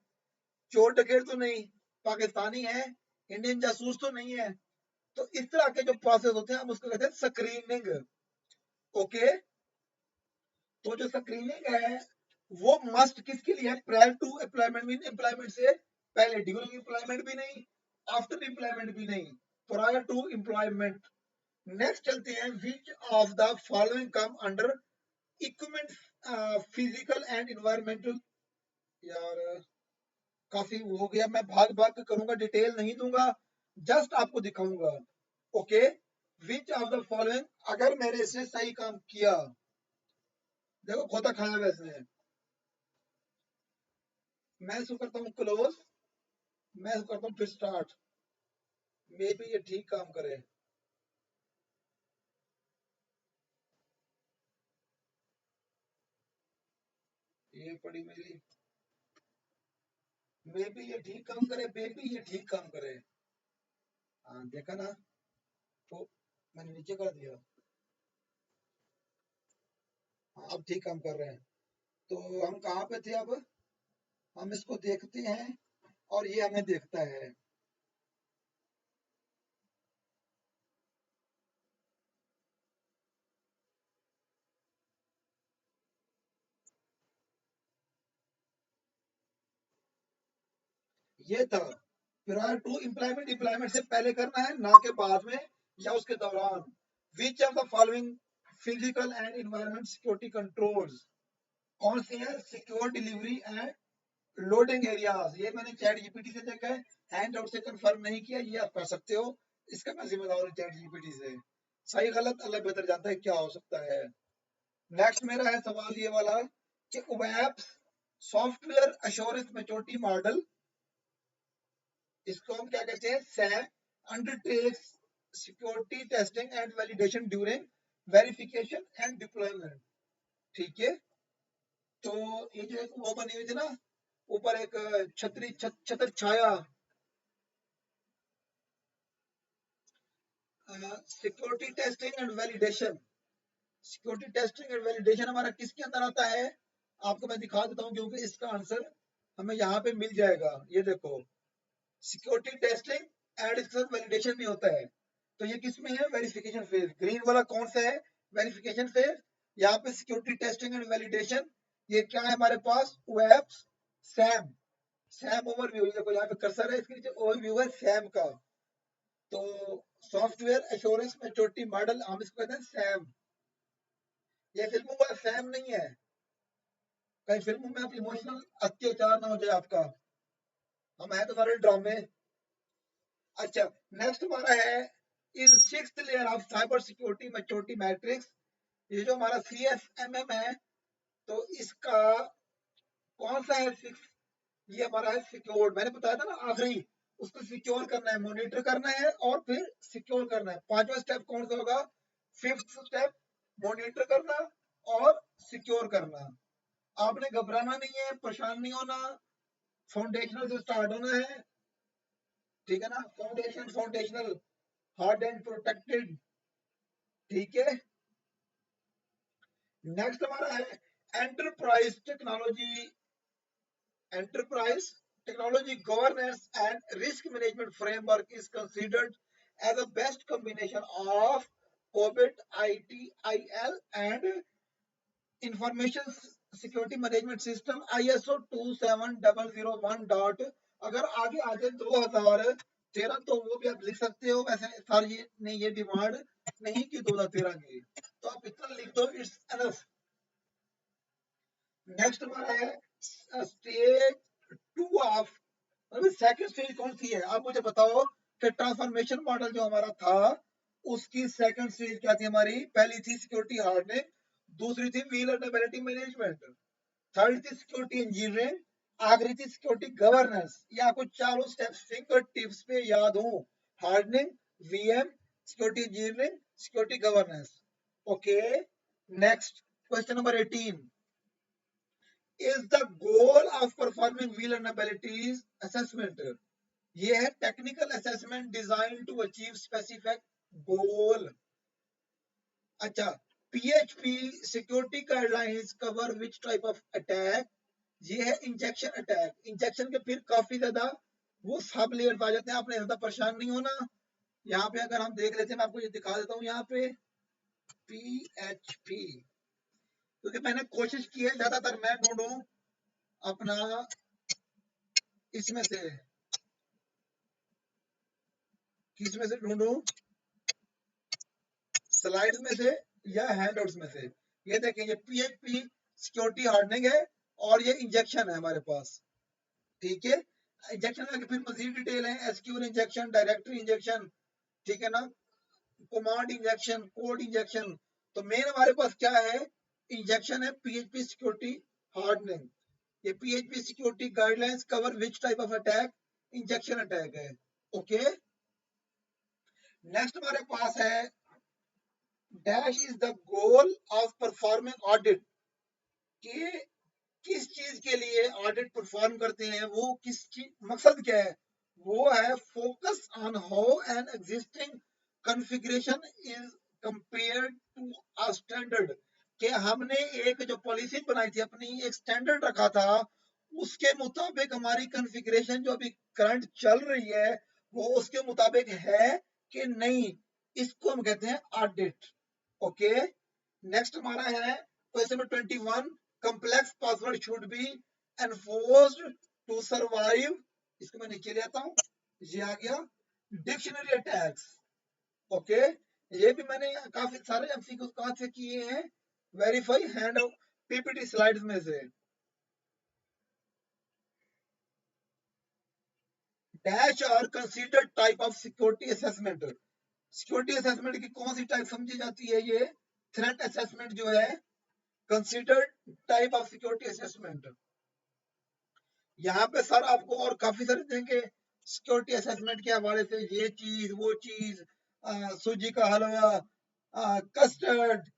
चोर डकैत तो नहीं, पाकिस्तानी है, इंडियन जासूस तो नहीं है। तो इस तरह के जो प्रोसेस होते हैं हम उसको कहते हैं स्क्रीनिंग। ओके, तो जो स्क्रीनिंग है वो मस्ट किसके लिए है? Prior to employment mean employment से पहले, ड्यूरिंग एम्प्लॉयमेंट भी नहीं, आफ्टर एम्प्लॉयमेंट भी नहीं, प्रायर टू एम्प्लॉयमेंट। नेक्स्ट चलते हैं, विच of the following come under equipment physical and environmental. यार काफी हो गया, मैं भाग भाग के करूंगा, डिटेल नहीं दूंगा, जस्ट आपको दिखाऊंगा। Okay, which of the following, अगर मेरे से सही काम किया, देखो खोता खाया वैसे, मैं इसको करता हूँ क्लोज, मैं इसको करता हूँ फिर स्टार्ट, मे भी ये ठीक काम करे। ये पड़ी मेरी, मे भी ये ठीक काम करे, मे भी ये ठीक काम करे। हाँ देखा ना, तो मैंने नीचे कर दिया। हाँ अब ठीक काम कर रहे हैं। तो हम कहाँ पे थे अब? हम इसको देखते हैं और ये हमें देखता है। ये था प्रायर टू एम्प्लॉयमेंट, एम्प्लॉयमेंट से पहले करना है ना के बाद में या उसके दौरान। विच of the following physical and environment security controls, कौन से हैं? Secure delivery and loading areas. ये मैंने चैट जीपीटी से देखा है, हैंड आउट से कंफर्म नहीं किया, ये आप कर सकते हो, इसका मैं जिम्मेदार हूँ चैट जीपीटी से। सही गलत अल्लाह बेहतर जानता है क्या हो सकता है। नेक्स्ट मेरा है सवाल ये वाला कि web software assurance maturity model, इसको हम क्या कहते हैं? Sam undertakes security testing and validation during verification and deployment. ठीक है, तो ये जो एक वो बनी हुई थी ना, ऊपर एक छत्र छाया, security testing and validation. Security testing and validation हमारा किसके अंदर आता है, आपको मैं दिखा देता हूँ, क्योंकि इसका आंसर हमें यहाँ पे मिल जाएगा। ये देखो, सिक्योरिटी टेस्टिंग एंड इसके साथ वैलिडेशन भी होता है। तो ये किसमें है, वेरिफिकेशन फेज। ग्रीन वाला कौन सा है, वेरिफिकेशन फेज। यहाँ पे सिक्योरिटी टेस्टिंग एंड वैलिडेशन, ये क्या है हमारे पास, वेब सैम। सैम ओवरव्यू, देखो यहाँ पे कर्सर है, इसके नीचे ओवरव्यू है सैम का। तो सॉफ्टवेयर एश्योरेंस मैच्योरिटी मॉडल हम इसको कहते हैं सैम। ये फिल्मों का सैम नहीं है, कई फिल्मों में आप इमोशनल अत्याचार ना हो जाए आपका, हम है तो सारे ड्रामे। अच्छा, नेक्स्ट हमारा है is sixth layer of cyber security maturity matrix. ये जो हमारा CSMM है, तो इसका कौन सा है सिक्स, ये हमारा है सिक्योर। मैंने बताया था ना आखिरी, उसको सिक्योर करना है, मॉनिटर करना है और फिर सिक्योर करना है। पांचवा स्टेप कौन सा होगा, फिफ्थ स्टेप, मॉनिटर करना और सिक्योर करना। आपने घबराना नहीं है, परेशान नहीं होना, फाउंडेशनल से स्टार्ट होना है, ठीक है ना। फाउंडेशनल, हार्ड एंड प्रोटेक्टेड, ठीक है। नेक्स्ट हमारा है enterprise technology. Enterprise technology governance and risk management framework is considered as a best combination of COBIT, ITIL, and Information Security Management System ISO 27001 dot. अगर आगे आ जाए 2013 तो वो भी आप लिख सकते हो, वैसे सर ये ने ये डिमांड नहीं की 2013 की, तो आप इतना लिख दो, इट्स एनफ। नेक्स्ट हमारा है स्टेज 2 ऑफ, सेकंड स्टेज कौन सी है, आप मुझे बताओ कि ट्रांसफॉर्मेशन मॉडल जो हमारा था उसकी सेकंड स्टेज क्या थी हमारी। पहली थी सिक्योरिटी हार्डनिंग, दूसरी थी वल्नरेबिलिटी मैनेजमेंट, थर्ड थी सिक्योरिटी इंजीनियरिंग, आखिरी थी सिक्योरिटी गवर्नेंस। ये आपको चारों स्टेप्स फिंगर टिप्स पे याद हो, hardening, VM, security engineering, security governance. Okay, next question number 18 is the goal of performing vulnerabilities assessment। ये है technical assessment design to achieve specific goal. अच्छा, PHP security guidelines cover which type of attack, ये है injection attack. Injection के फिर काफी ज्यादा वो सब लेयर्स आ जाते हैं, आपने ज्यादा परेशान नहीं होना। यहाँ पे अगर हम देख लेते हैं, मैं आपको ये दिखा देता हूँ यहाँ पे PHP, क्योंकि मैंने कोशिश की है ज्यादातर मैं ढूंढूं अपना इसमें से, किस में से ढूंढूं, स्लाइड्स में से या हैंडआउट्स में से। ये देखें, ये PHP सिक्योरिटी हार्डनिंग है और ये इंजेक्शन है हमारे पास, ठीक है। इंजेक्शन में फिर मजीद डिटेल है, SQL इंजेक्शन, डायरेक्टरी इंजेक्शन, ठीक है ना, कमांड इंजेक्शन, कोड इंजेक्शन। तो मेन हमारे पास क्या है, इंजेक्शन है PHP सिक्योरिटी हार्डनिंग। ये PHP security guidelines cover which type of attack, injection attack है। ओके, नेक्स्ट हमारे पास है dash is the goal of performing audit, कि किस चीज के लिए ऑडिट परफॉर्म करते हैं, वो किस चीज, मकसद क्या है, वो है focus on how an existing configuration is compared to a standard, कि हमने एक जो पॉलिसी बनाई थी अपनी, एक स्टैंडर्ड रखा था, उसके मुताबिक हमारी कॉन्फ़िगरेशन जो अभी करंट चल रही है वो उसके मुताबिक है कि नहीं, इसको हम कहते हैं ऑडिट। ओके, नेक्स्ट हमारा है question number 21, complex password should be enforced to survive। इसको मैं नीचे ले आता हूं, ये आ गया डिक्शनरी अटैक्स। ओके, ये भी मैंने काफी सारे MCQ कहां से किए हैं, वेरीफाई हैंड PPT स्लाइड्स में से। Dash are considered type of security assessment. Security assessment की कौन सी टाइप समझी जाती है, ये थ्रेट असेसमेंट जो है, considered type of security assessment. यहाँ पे सर आपको और काफी सारे देंगे सिक्योरिटी असेसमेंट के हवाले से, ये चीज वो चीज, सूजी का हलवा, कस्टर्ड,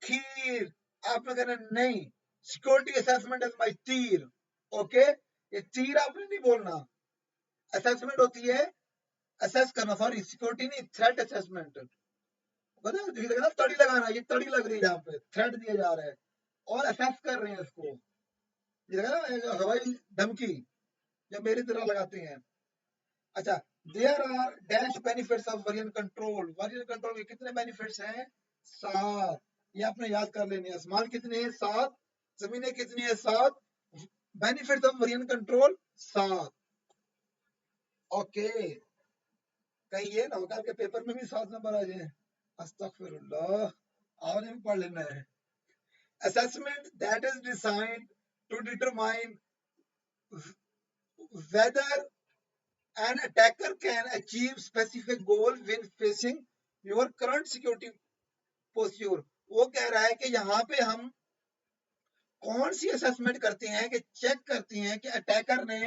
खीर। आप लोग कह रहे नहीं, सिक्योरिटी असेसमेंट इज माय तीर, ओके। ये तीर आपने नहीं बोलना, असेसमेंट होती है असेस करना, सॉरी सिक्योरिटी नहीं, थ्रेट असेसमेंट। पता है तड़ी लगाना, ये तड़ी लग रही है यहाँ पे, थ्रेट दिया जा रहा है और असेस कर रहे हैं इसको, ये देखा ना हवाई धमकी जब मेरी तरह लगाते हैं। अच्छा, there are dash benefits of variant control, variant control के कितने बेनिफिट्स हैं? 7। ये आपने याद कर लेने हैं। आसमान कितने हैं? 7। जमीनें कितनी है? 7। Benefits of variant control 7। Okay, कहीं ये ना होगा आपके पेपर में भी 7 नंबर आ जाए। अस्तगफिरुल्लाह, आपने भी पढ़ लेना है। assessment that is designed to determine whether an attacker can achieve specific goal when facing your current security posture। वो कह रहा है कि यहाँ पे हम कौन सी असेसमेंट करते हैं कि चेक करते हैं कि अटैकर ने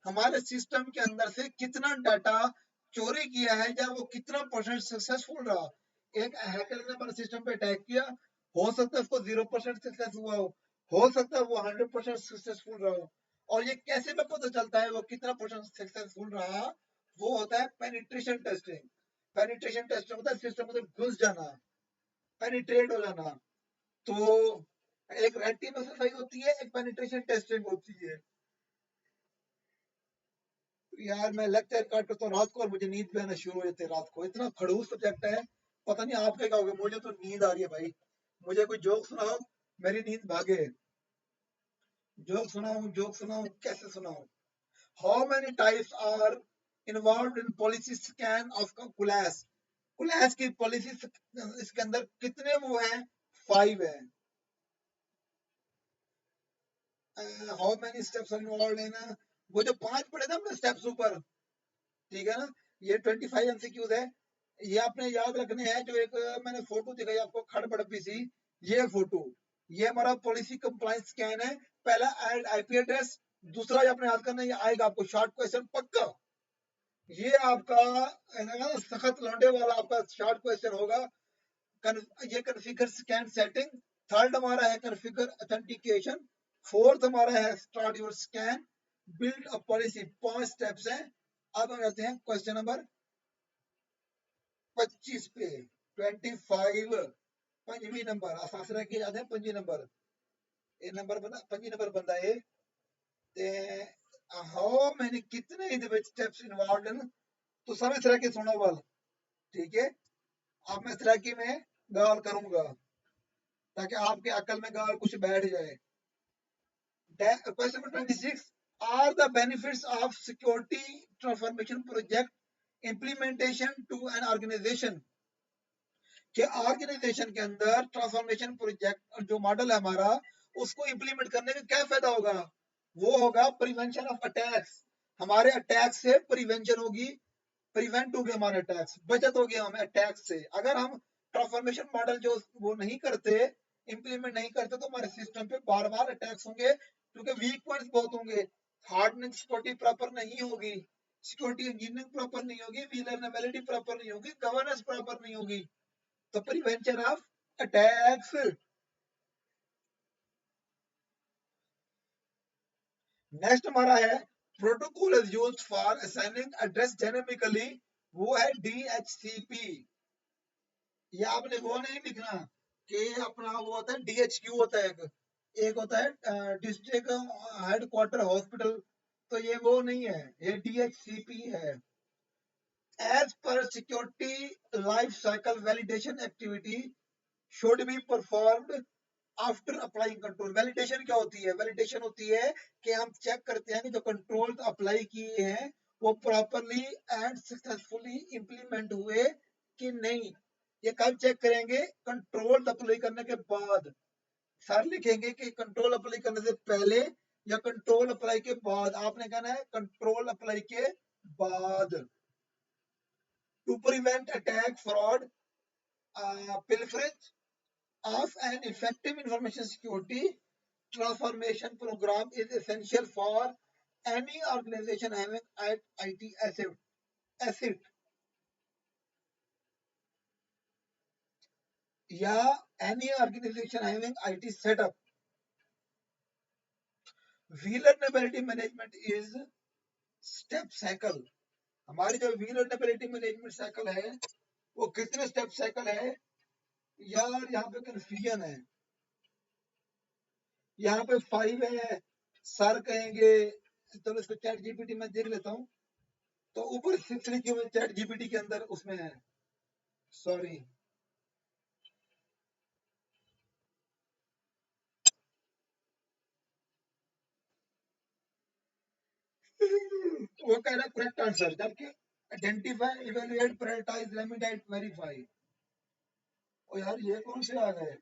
हमारे सिस्टम के अंदर से कितना डाटा चोरी किया है या वो कितना परसेंट सक्सेसफुल रहा। एक हैकर ने हमारे सिस्टम पे अटैक किया, हो सकता है उसको 0% सक्सेस हुआ हो सकता है वो 100% सक्सेसफुल रहा हो। और ये कैसे में पता चलता है वो कितना परसेंट सक्सेसफुल रहा? वो होता है पेनिट्रेशन टेस्टिंग। पेनिट्रेशन टेस्टिंग होता है सिस्टम में घुस जाना, पेनिट्रेट हो जाना। तो एक रेड टीम एक्सरसाइज होती है, एक पेनिट्रेशन टेस्टिंग होती है। यार मैं लेक्चर काट करता हूँ रात को और मुझे नींद भी आना शुरू हो जाती है रात को, इतना खड़ूस सब्जेक्ट है। पता नहीं आपके क्या हो गया, मुझे तो नींद आ रही है भाई। मुझे कोई जोक सुनाओ, मेरी नींद भागे। जोक सुनाऊं, कैसे सुनाऊं? How many types are involve in policy scan of Qualys? Qualys की पॉलिसी इसके अंदर कितने वो हैं? 5 है। How many steps are involve in, वो जो 5 पढ़े थे हमने स्टेप्स ऊपर, ठीक है ना? ये 25 एमसीक्यूज है। ये आपने याद रखने हैं। जो एक मैंने फोटो दिखाई आपको खड़बड़पी सी, ये फोटो, ये हमारा पॉलिसी कंप्लायंस स्कैन है। पहला ऐड आईपी एड्रेस, दूसरा ये आपने याद करना है, ये आएगा आपको शॉर्ट क्वेश्चन पक्का। ये आपका सखत लौंडे वाला आपका शॉर्ट क्वेश्चन होगा। ये कॉन्फ़िगर स्कैन सेटिंग। थर्ड हमारा है कॉन्फ़िगर ऑथेंटिकेशन। फोर्थ हमारा है start your scan, build a policy. 5 steps हैं। अब हम जाते हैं क्वेश्चन नंबर 25 पे। 25 पंजवी नंबर असासरा के याद है, 25 नंबर ये नंबर बंदा, 25 नंबर बंदा है। ते हाउ मैंने कितने इन स्टेप्स इन्वॉल्वड इन, तो सब इस तरह के सुनो वाल, ठीक है? अब मैं इस तरह की मैं गाल करूंगा ताकि आपके अकल में गाल कुछ बैठ जाए। Question number 26, are the benefits of security transformation project implementation to an organisation? कि ऑर्गेनाइजेशन के अंदर ट्रांसफॉर्मेशन प्रोजेक्ट जो मॉडल है हमारा, उसको इंप्लीमेंट करने का क्या फायदा होगा? वो होगा प्रिवेंशन ऑफ अटैक्स। हमारे अटैक से प्रिवेंशन होगी, प्रिवेंट होगी हमारे अटैक्स, बचत होगी हमें अटैक से। अगर हम ट्रांसफॉर्मेशन मॉडल जो वो नहीं करते, इंप्लीमेंट नहीं करते, तो हमारे सिस्टम पे बार बार अटैक्स होंगे क्योंकि वीक पॉइंट्स बहुत होंगे। हार्डनिंग सिक्योरिटी प्रॉपर नहीं होगी, सिक्योरिटी इंजीनियरिंग प्रॉपर नहीं होगी, विलनरेबिलिटी प्रॉपर नहीं होगी, गवर्नेंस प्रॉपर नहीं होगी। तो प्रिवेंशन ऑफ अटैक्स। नेक्स्ट हमारा है protocol is used for assigning address dynamically, वो है डीएचसीपी। ये आपने वो नहीं लिखना कि अपना वो होता है डीएचक्यू होता है, एक होता है डिस्ट्रिक्ट हेडक्वार्टर हॉस्पिटल, तो ये वो नहीं है, ये डीएचसीपी है। As per security life cycle validation activity should be performed after applying control. Validation क्या होती है? वैलिडेशन होती है कि हम चेक करते हैं कि जो कंट्रोल अप्लाई किए हैं वो प्रॉपरली एंड सक्सेसफुली इंप्लीमेंट हुए कि नहीं। ये कब चेक करेंगे? कंट्रोल अप्लाई करने के बाद। सर लिखेंगे कि कंट्रोल अप्लाई करने से पहले या कंट्रोल अप्लाई के बाद। आपने कहना है कंट्रोल अप्लाई के बाद। To prevent attack, fraud, pilferage of an effective information security transformation program is essential for any organization having IT asset या any organization having IT setup। vulnerability management is step cycle. हमारी जो vulnerability management cycle है वो कितने step cycle है यार? यहाँ पे कंफ्यूजन है, यहाँ पे 5 है, सर कहेंगे तो इसको चैट जीपीटी में देख लेता हूँ, तो ऊपर 6 लिखे हुए चैट जीपीटी के अंदर उसमें है, सॉरी वो कह रहा है करेक्ट आंसर, जबकि आइडेंटिफाई, इवेलुएट, प्रायोरिटाइज, रेमिडाइट, वेरीफाई। ओ यार ये कौन से आ गए?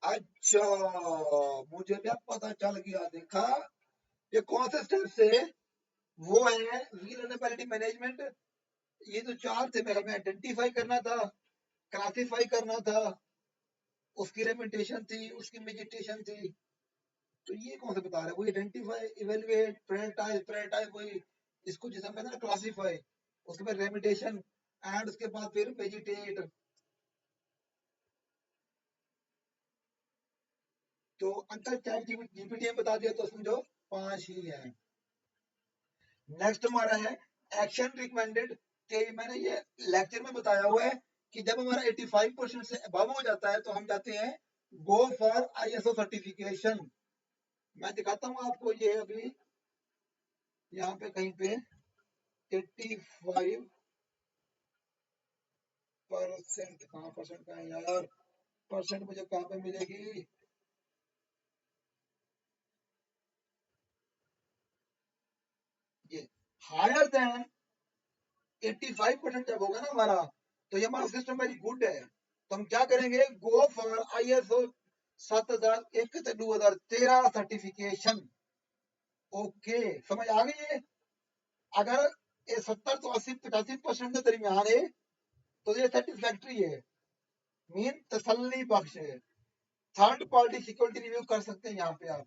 अच्छा, मुझे भी अब पता चल गया, देखा ये कौन से स्टेप से वो है vulnerability मैनेजमेंट। ये तो 4 थे, हमें आइडेंटिफाई करना था, क्लासिफाई करना था, उसकी रेमिटेशन थी, उसकी मेडिटेशन थी, तो ये कौन सा बता रहा है? वही आइडेंटिफाई, इवेलुएट, प्रायोरिटाइज, प्रायोरिटाइज वही इसको जिसे हम कहते हैं क्लासिफाई, उसके बाद रेमिटेशन एंड उसके बाद फिर वेजिटेट। तो अंकल चैट जीपीटी में बता दिया तो समझो 5 ही है। नेक्स्ट हमारा है एक्शन रिकमेंडेड, कि मैंने ये लेक्चर में बताया हुआ है कि जब हमारा 85% से अबव हो जाता है तो हम जाते हैं गो फॉर आईएसओ सर्टिफिकेशन। मैं दिखाता हूँ आपको, ये अभी यहाँ पे कहीं पे 85% कहाँ परसेंट का है यार? परसेंट मुझे कहाँ पे मिलेगी? ये हायर देन 85% जब होगा ना हमारा, तो ये हमारा सिस्टम वेरी गुड है। तो हम क्या करेंगे? गो फॉर आईएसओ 7001 से 2013 सर्टिफिकेशन। ओके, समझ आ गई है? अगर ये 70 तो 80 85% के दरमियान है तो ये सेटिस्फैक्ट्री है, मीन तसल्ली बख्श है। थर्ड पार्टी सिक्योरिटी रिव्यू कर सकते हैं यहाँ पे आप,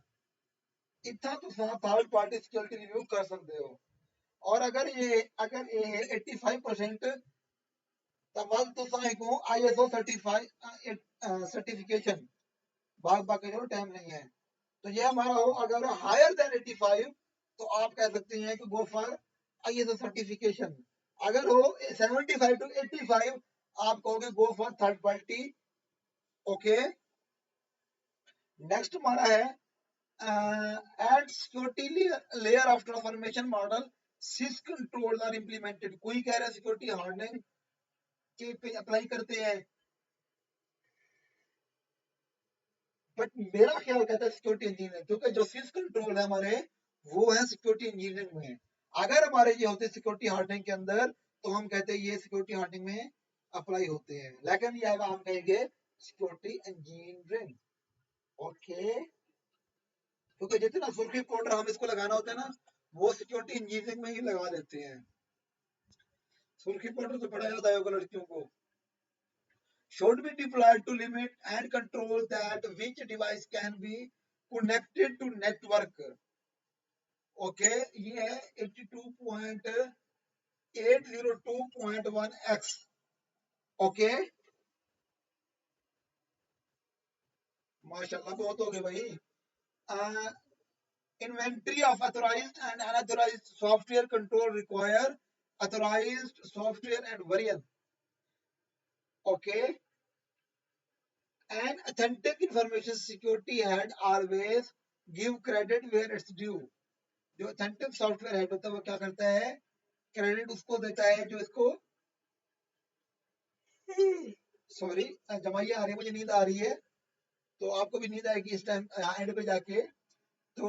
इतना तो थर्ड पार्टी सिक्योरिटी रिव्यू कर सकते हो। और अगर ये 85% तब तो साहिको आईएसओ सर्टिफिकेशन, बाकी चलो टाइम नहीं है, तो ये हमारा हो। अगर हायर देन 85 तो आप कह सकते हैं कि गो फॉर आईएसओ सर्टिफिकेशन। अगर हो 75 टू 85 आप कहोगे go for third party. Okay, next हमारा है add security layer of transformation model, CIS control are implemented. कोई कह रहा है सिक्योरिटी हार्डनिंग के पे अप्लाई करते हैं, बट मेरा ख्याल कहता है सिक्योरिटी इंजीनियरिंग, क्योंकि जो सिस कंट्रोल है हमारे वो है सिक्योरिटी इंजीनियरिंग में। अगर हमारे ये होते सिक्योरिटी हार्डनिंग के अंदर तो हम कहते हैं ये सिक्योरिटी हार्डनिंग में अप्लाई होते हैं, लेकिन ये हम कहेंगे सिक्योरिटी इंजीनियरिंग। ओके, क्योंकि जितना सुर्खी पाउडर हम इसको लगाना होता है ना, वो सिक्योरिटी इंजीनियरिंग में ही लगा देते हैं। सुर्खी पाउडर तो बड़ा ज्यादा होगा लड़कियों को। should be deployed to limit and control that which device can be connected to network. Okay, ये है 82.802.1x। ओके, माशाल्लाह बहुत हो गए भाई। Inventory of authorized and unauthorized software control require authorized software and variant. Okay, and authentic information security head always give credit where it's due. जो authentic software head होता है वो क्या करता है? क्रेडिट उसको देता है जो इसको, सॉरी जमाइए आ रही है, मुझे नींद आ रही है, तो आपको भी नींद आएगी इस टाइम एंड पे जाके। तो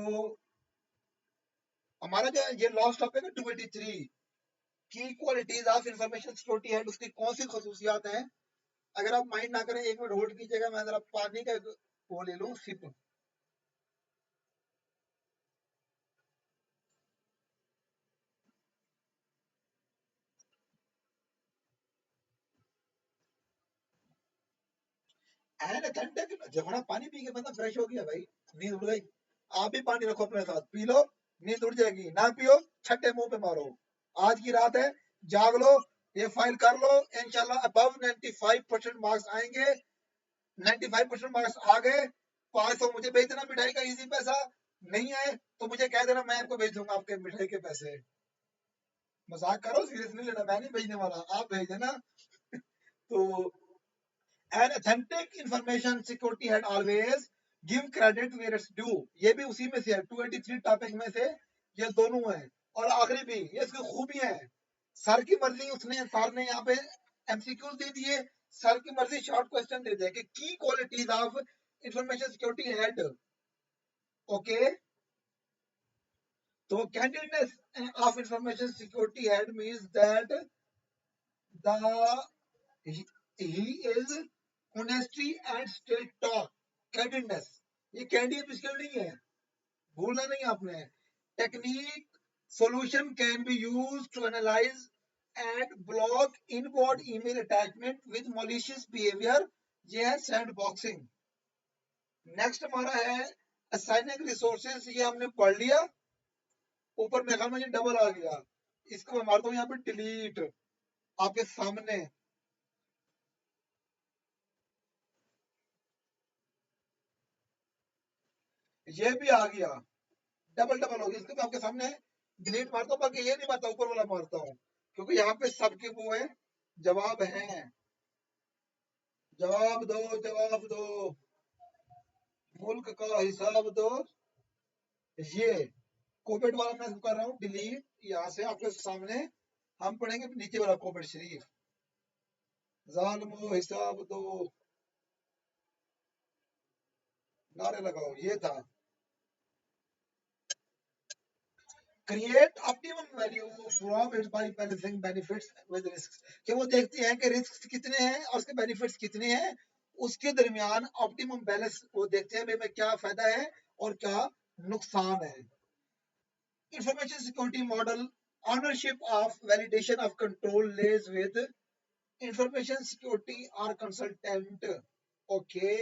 हमारा जो ये लास्ट टॉपिक है 283 की qualities of information security head, उसकी कौन सी खसूसियात हैं? अगर आप माइंड ना करें 1 मिनट होल्ड कीजिएगा, मैं जरा पानी का वो ले लूं सिप। एंड अथेंटिक, जब ना पानी पी के बंदा फ्रेश हो गया भाई, नींद उड़ गई, आप भी पानी रखो अपने साथ, पी लो, नींद उड़ जाएगी, ना पियो छठे मुंह पे मारो। आज की रात है, जाग लो, ये फाइल कर लो, इंशाल्लाह अबव 95% मार्क्स आएंगे। 95% मार्क्स आ गए, 500 मुझे भेज देना मिठाई का इजी पैसा, नहीं आए तो मुझे कह देना, मैं आपको भेज दूंगा आपके मिठाई के पैसे। मजाक करो, सीरियस नहीं लेना, मैं नहीं भेजने वाला, आप भेज देना। तो an authentic information security had always give credit where it's due, ये भी उसी में से है, 283 टॉपिक में से ये दोनों है। और आखिरी भी, ये इसकी खूबियां है। सर की मर्जी, उसने सर ने यहाँ पे एमसीक्यू दे दिए, सर की मर्जी शॉर्ट क्वेश्चन दे दिया कि की qualities of information security head. Okay, तो candidness of information security head means that the he is honesty and straight talk, candidness। ये कैंडी पिस्टल नहीं है, भूलना नहीं आपने। Technique solution can be used to analyze and block inbound email attachment with malicious behavior, ये है sandboxing. Next हमारा है assigning resources, ये हमने पढ़ लिया। ऊपर मेरे ख्याल में ये डबल आ गया, इसको मैं मारता हूँ यहाँ पे डिलीट आपके सामने। ये भी आ गया, डबल डबल हो गया, इसको मैं आपके सामने डिलीट मारता हूँ, बाकी ये नहीं मारता, ऊपर वाला मारता हूँ, क्योंकि यहाँ पे सबके वो है, जवाब है। जवाब दो, जवाब दो, मुल्क का हिसाब दो। ये कोविड वाला मैं कर रहा हूँ डिलीट, यहाँ से आपके सामने हम पढ़ेंगे नीचे वाला कोविड शरीफ। जालिमो हिसाब दो, नारे लगाओ, ये था। Create optimum value from it by balancing benefits with risks, कि वो देखते हैं कि रिस्क कितने हैं और उसके बेनिफिट्स कितने हैं, उसके दरमियान ऑप्टिमम बैलेंस वो देखते हैं, में क्या फायदा है और क्या नुकसान है। Information security model ownership of validation of control lies with information security और consultant. Okay,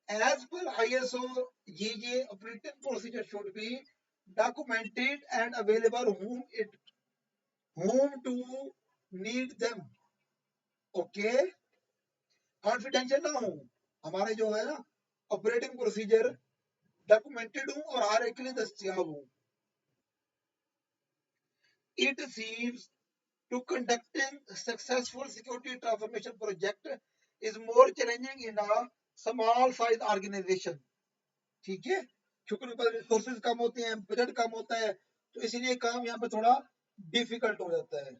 as per ISO, ये operating procedure should be documented and available whom to need them। Okay, confidential ना हो, हमारे जो है ना ऑपरेटिंग प्रोसीजर डॉक्यूमेंटेड हो और हर एक के लिए दस्तियाब हो। It seems to conducting successful security transformation project is more challenging in a small size organization। ठीक है, क्योंकि उनके पास रिसोर्सेज कम होते हैं, बजट कम होता है, तो इसीलिए काम यहाँ पे थोड़ा डिफिकल्ट हो जाता है।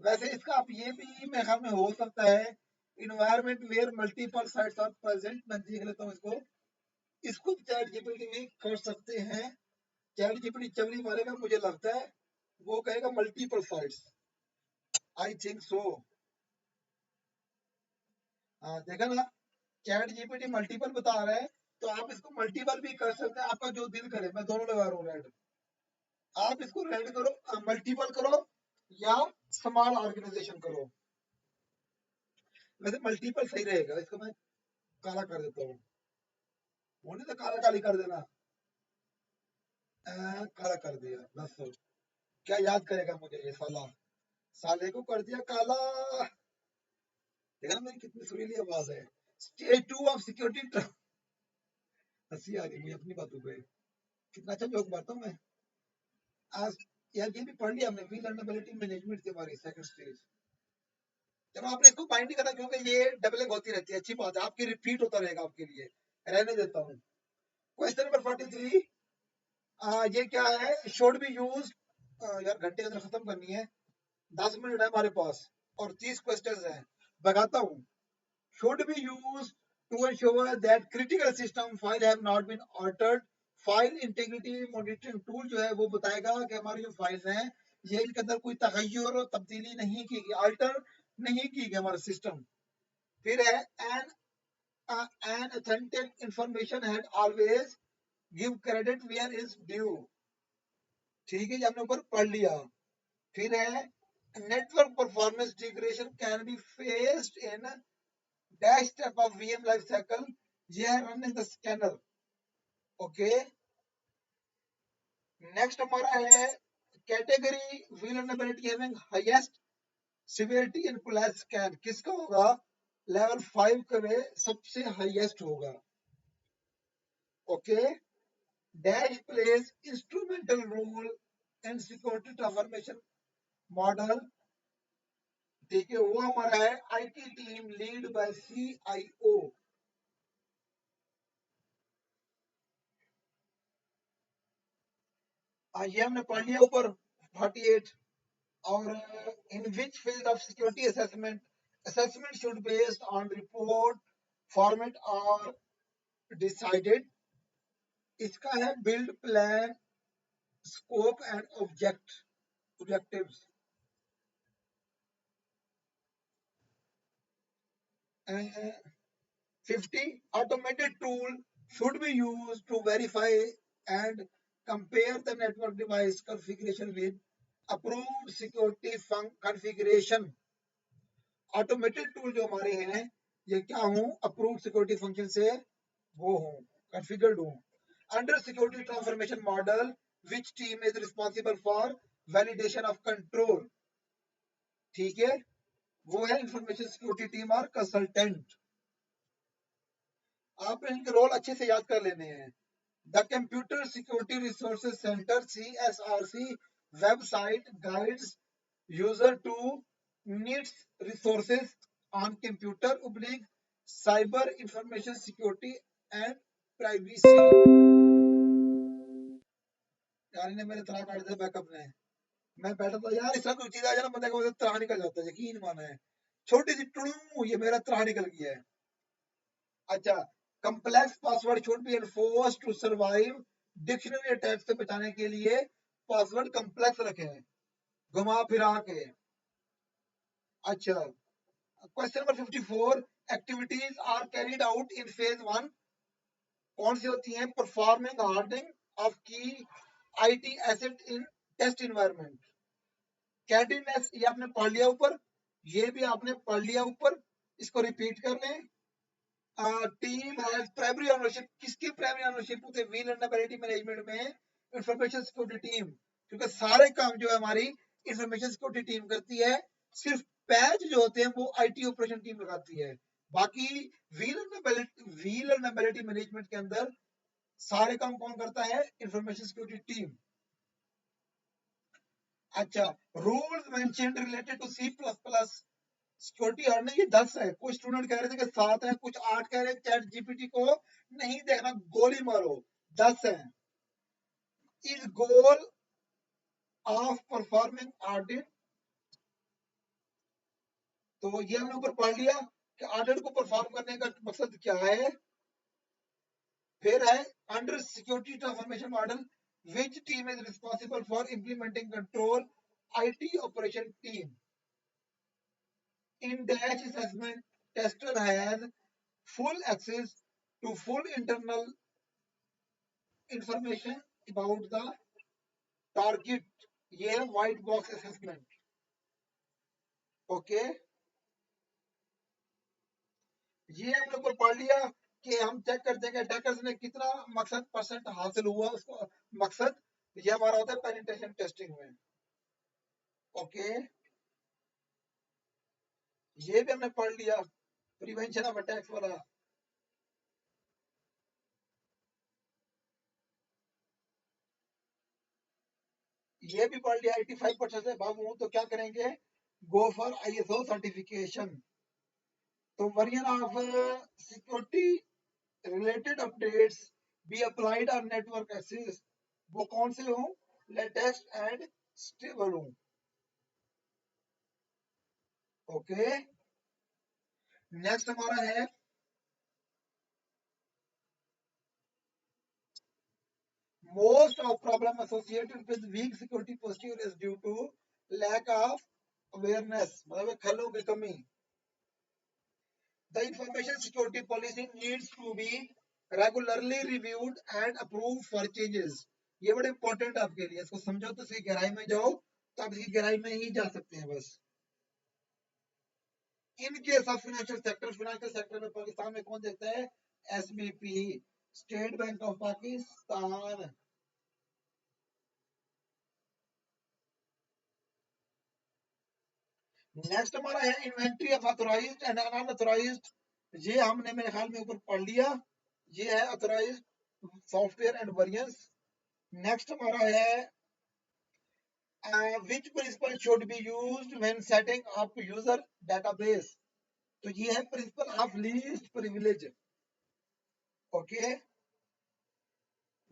वैसे इसका आप ये भी मेरे ख्याल में हो सकता है, environment where multiple sites are present, मैं देख लेता हूँ इसको। इसको चैट जीपीटी में कर सकते हैं, चैट जीपीटी चवली मारेगा मुझे लगता है, वो कहेगा multiple sites, I think so. हाँ देखा ना, चैट जीपीटी मल्टीपल बता रहा है, तो आप इसको मल्टीपल भी कर सकते हैं, आपका जो दिल करे। मैं दोनों लगा रहा हूँ रेड, आप इसको रेड करो, मल्टीपल करो या स्मॉल ऑर्गेनाइजेशन करो। वैसे मल्टीपल सही रहेगा, इसको मैं काला कर देता हूँ, होने तो काला काली कर देना। काला कर दिया, बस क्या याद करेगा मुझे ये साला, साले को कर दिया काला। देखा ना मेरी कितनी सुरीली आवाज है। स्टेज 2 ऑफ सिक्योरिटी, हंसी आ गई मुझे अपनी बातों पे, कितना अच्छा जोक मारता हूँ मैं। आज यार ये भी पढ़ लिया हमने, वल्नरेबिलिटी मैनेजमेंट के बारे, सेकंड स्टेज। चलो आपने इसको माइंड नहीं करा, क्योंकि ये डबलिंग होती रहती है, अच्छी बात है, आपकी रिपीट होता रहेगा आपके लिए, रहने देता हूँ। क्वेश्चन नंबर 43, ये क्या है, शुड बी यूज, यार घंटे के अंदर खत्म करनी है, 10 मिनट है हमारे पास और 30 क्वेश्चंस हैं, बताता हूँ। Should be use to ensure that critical system file have not been altered. File integrity monitoring tool जो है वो बताएगा कि हमारी जो फाइल्स हैं ये इनके अंदर कोई तगय्युर और तब्दीली नहीं की गई, अल्टर नहीं की गई हमारा सिस्टम। फिर है an authentic information had always give credit where is due। ठीक है, ये हमने ऊपर पढ़ लिया। फिर है network performance degradation can be faced in dash step of VM life cycle, ये है run in the scanner. Okay, next हमारा है category vulnerability having highest severity in policy scan किसका होगा? लेवल 5 का में सबसे हाईएस्ट होगा। Okay, dash plays instrumental role in security transformation model. ठीक है, वो हमारा है IT team lead by CIO. ये हमने पढ़ लिया ऊपर 48। और इन which field of security assessment should based on report format or decided। इसका है build plan scope and objectives. 50 automated tool should be used to verify and compare the network device configuration with approved security configuration। Automated tool जो हमारे हैं ये क्या हूं? Approved security function से वो हूं, कॉन्फ़िगर्ड हूं। Under security transformation model which team is responsible for validation of control. ठीक है, वो है इंफॉर्मेशन सिक्योरिटी टीम और कंसल्टेंट। आपने इनके रोल अच्छे से याद कर लेने हैं। The computer security resources centre CSRC website guides user to needs resources on computer oblique cyber information security and privacy। यार ने मेरे तरह काट दिया बैकअप ने। मैं बैठा था यार, इसका कोई चीज आ जाए ना बंदे का मुझे तरह निकल जाता है, यकीन माना है। छोटी सी टुड़ू ये मेरा तरह निकल गया है। अच्छा, complex password should be enforced to survive dictionary attack से बचाने के लिए पासवर्ड कंप्लेक्स रखें, घुमा फिरा के। अच्छा, question number 54, activities are carried out in phase 1 कौन सी होती हैं? Performing hardening of key IT asset in test environment. Candidness ये आपने पढ़ लिया ऊपर, ये भी आपने पढ़ लिया ऊपर, इसको रिपीट कर लें। टीम हैज प्राइमरी ओनरशिप, किसकी प्राइमरी ओनरशिप होती है वल्नरेबिलिटी मैनेजमेंट में? इंफॉर्मेशन सिक्योरिटी टीम, क्योंकि सारे काम जो है हमारी इंफॉर्मेशन सिक्योरिटी टीम करती है। सिर्फ पैच जो होते हैं वो आईटी ऑपरेशन टीम लगाती है। बाकी वल्नरेबिलिटी मैनेजमेंट के अंदर सारे काम कौन करता है? Information security team. अच्छा, rules mentioned related to C++ security hardening ये 10 है। कुछ स्टूडेंट कह रहे थे कि 7 है, कुछ 8 कह रहे हैं। चैट जीपीटी को नहीं देखना, गोली मारो, 10 है। Is goal of performing audit, तो ये हमने ऊपर पढ़ लिया कि ऑडिट को परफॉर्म करने का मकसद क्या है। फिर है under security transformation model which team is responsible for implementing control? IT operation team. In dash assessment, tester has full access to full internal information about the target। ये है व्हाइट बॉक्स असेसमेंट। ओके, ये हम लोग को पढ़ लिया कि हम चेक करते हैं कि अटैकर्स ने कितना मकसद परसेंट हासिल हुआ उसको मकसद। ये हमारा होता है पेनिट्रेशन टेस्टिंग में। ओके, ये भी हमने पढ़ लिया प्रिवेंशन ऑफ अटैक्स वाला। ये भी पढ़ लिया 85% से बाबू तो क्या करेंगे? Go for ISO certification. तो version of security related updates be applied on network access, वो कौन से हो? लेटेस्ट एंड स्टेबल हो। ओके, नेक्स्ट हमारा है most of problem associated with weak security posture is due to lack of awareness, मतलब खलों की कमी। The information security policy needs to be regularly reviewed and approved for changes। ये बड़े important आपके लिए, इसको समझो तो इसकी गहराई में जाओ, तो आप इसकी गहराई में ही जा सकते हैं बस। In case of financial sector में पाकिस्तान में कौन देखता है? SBP, State Bank of Pakistan. Next हमारा है inventory of authorised and unauthorised, ये हमने मेरे ख्याल में ऊपर पढ़ लिया, ये है authorised software and variance. Next हमारा है which principle should be used when setting up user database, तो ये है principle of least privilege. Okay,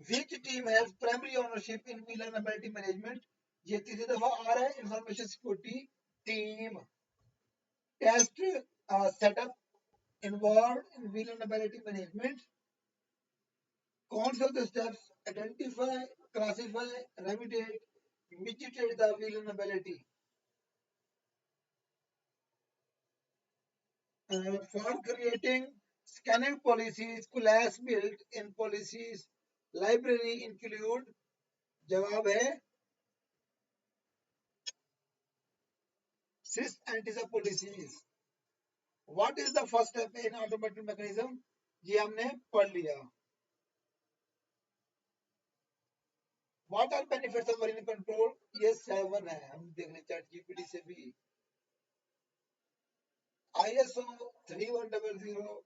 which team has primary ownership in vulnerability management, ये तीसरी दफा आ रहा है, information security team. Test setup involved in vulnerability management, कौन से होते steps, identify, classify, remediate, mitigate the vulnerability, for creating scanning policies, class built in policies library include, जवाब है sys anti policies। what is the first step in automated mechanism, ये हमने पढ़ लिया। what are benefits of version control, ये 7 है, हम देख लें चैट जीपीटी से भी। ISO 3100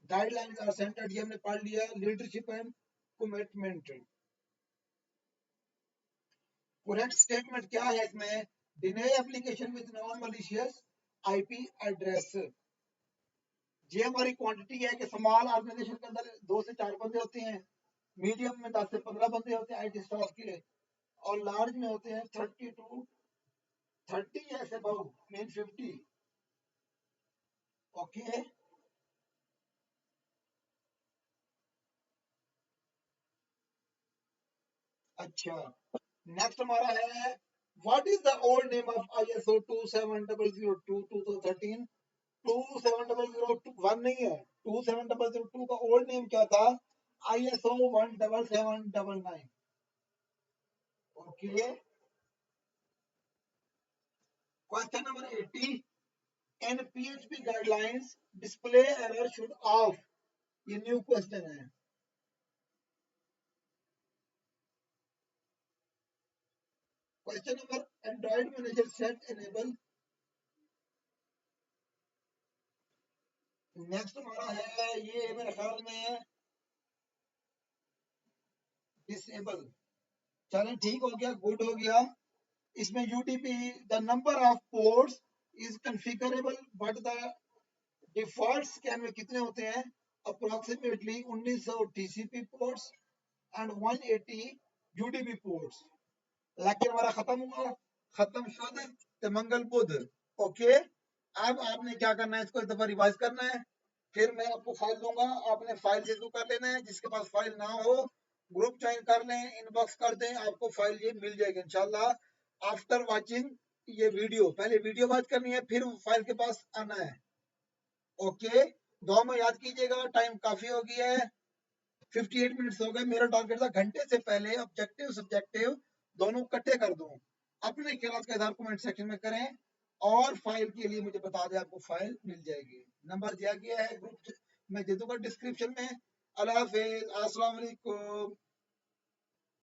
गाइडलाइंस आर सेंटर्ड, ये हमने पढ़ लिया। Leadership and commitment, correct statement क्या है इसमें, deny application with non malicious IP address, ये हमारी क्वांटिटी है कि स्मॉल ऑर्गेनाइजेशन के अंदर 2 से 4 बंदे होते हैं, मीडियम में 10 से 15 बंदे होते हैं आईटी स्टाफ के, और लार्ज में होते हैं 30 to 30 या अबव मीन 50। ओके, अच्छा, नेक्स्ट हमारा है what is the old name of ISO 27002 2013, 27001 नहीं है, 27002 का ओल्ड नेम क्या था, ISO 17799। Okay, question number 80, in PHP guidelines display error should of, ये न्यू क्वेश्चन है। Question number Android manager set enable, next हमारा है ये मेरे ख्याल में डिसेबल, चलें ठीक हो गया, गुड हो गया। इसमें UDP the number of ports is configurable but the default scan में कितने होते हैं, approximately 1900 TCP ports and 180 UDP ports. Lecture हमारा खत्म हुआ, खत्म शुद ते मंगल बुध। ओके, अब आपने क्या करना है, इसको एक दफा रिवाइज करना है, फिर मैं आपको फाइल दूंगा, आपने फाइल से शुरू कर लेना है, जिसके पास फाइल ना हो ग्रुप ज्वाइन कर लें, इनबॉक्स कर दें, आपको फाइल ये मिल जाएगी इंशाल्लाह आफ्टर वाचिंग ये वीडियो। पहले वीडियो बात करनी है, फिर फाइल के पास आना है। ओके, दो में याद कीजिएगा, टाइम काफी हो गया है, 58 मिनट्स हो गए। मेरा टारगेट था घंटे से पहले ऑब्जेक्टिव सब्जेक्टिव दोनों इकट्ठे कर दूं। अपने ख्याल का इजहार कमेंट सेक्शन में करें, और फाइल के लिए मुझे बता दें, आपको फाइल मिल जाएगी। नंबर दिया गया है, ग्रुप मैं दे दूंगा डिस्क्रिप्शन में। अल्लाह हाफिज, अस्सलाम वालेकुम।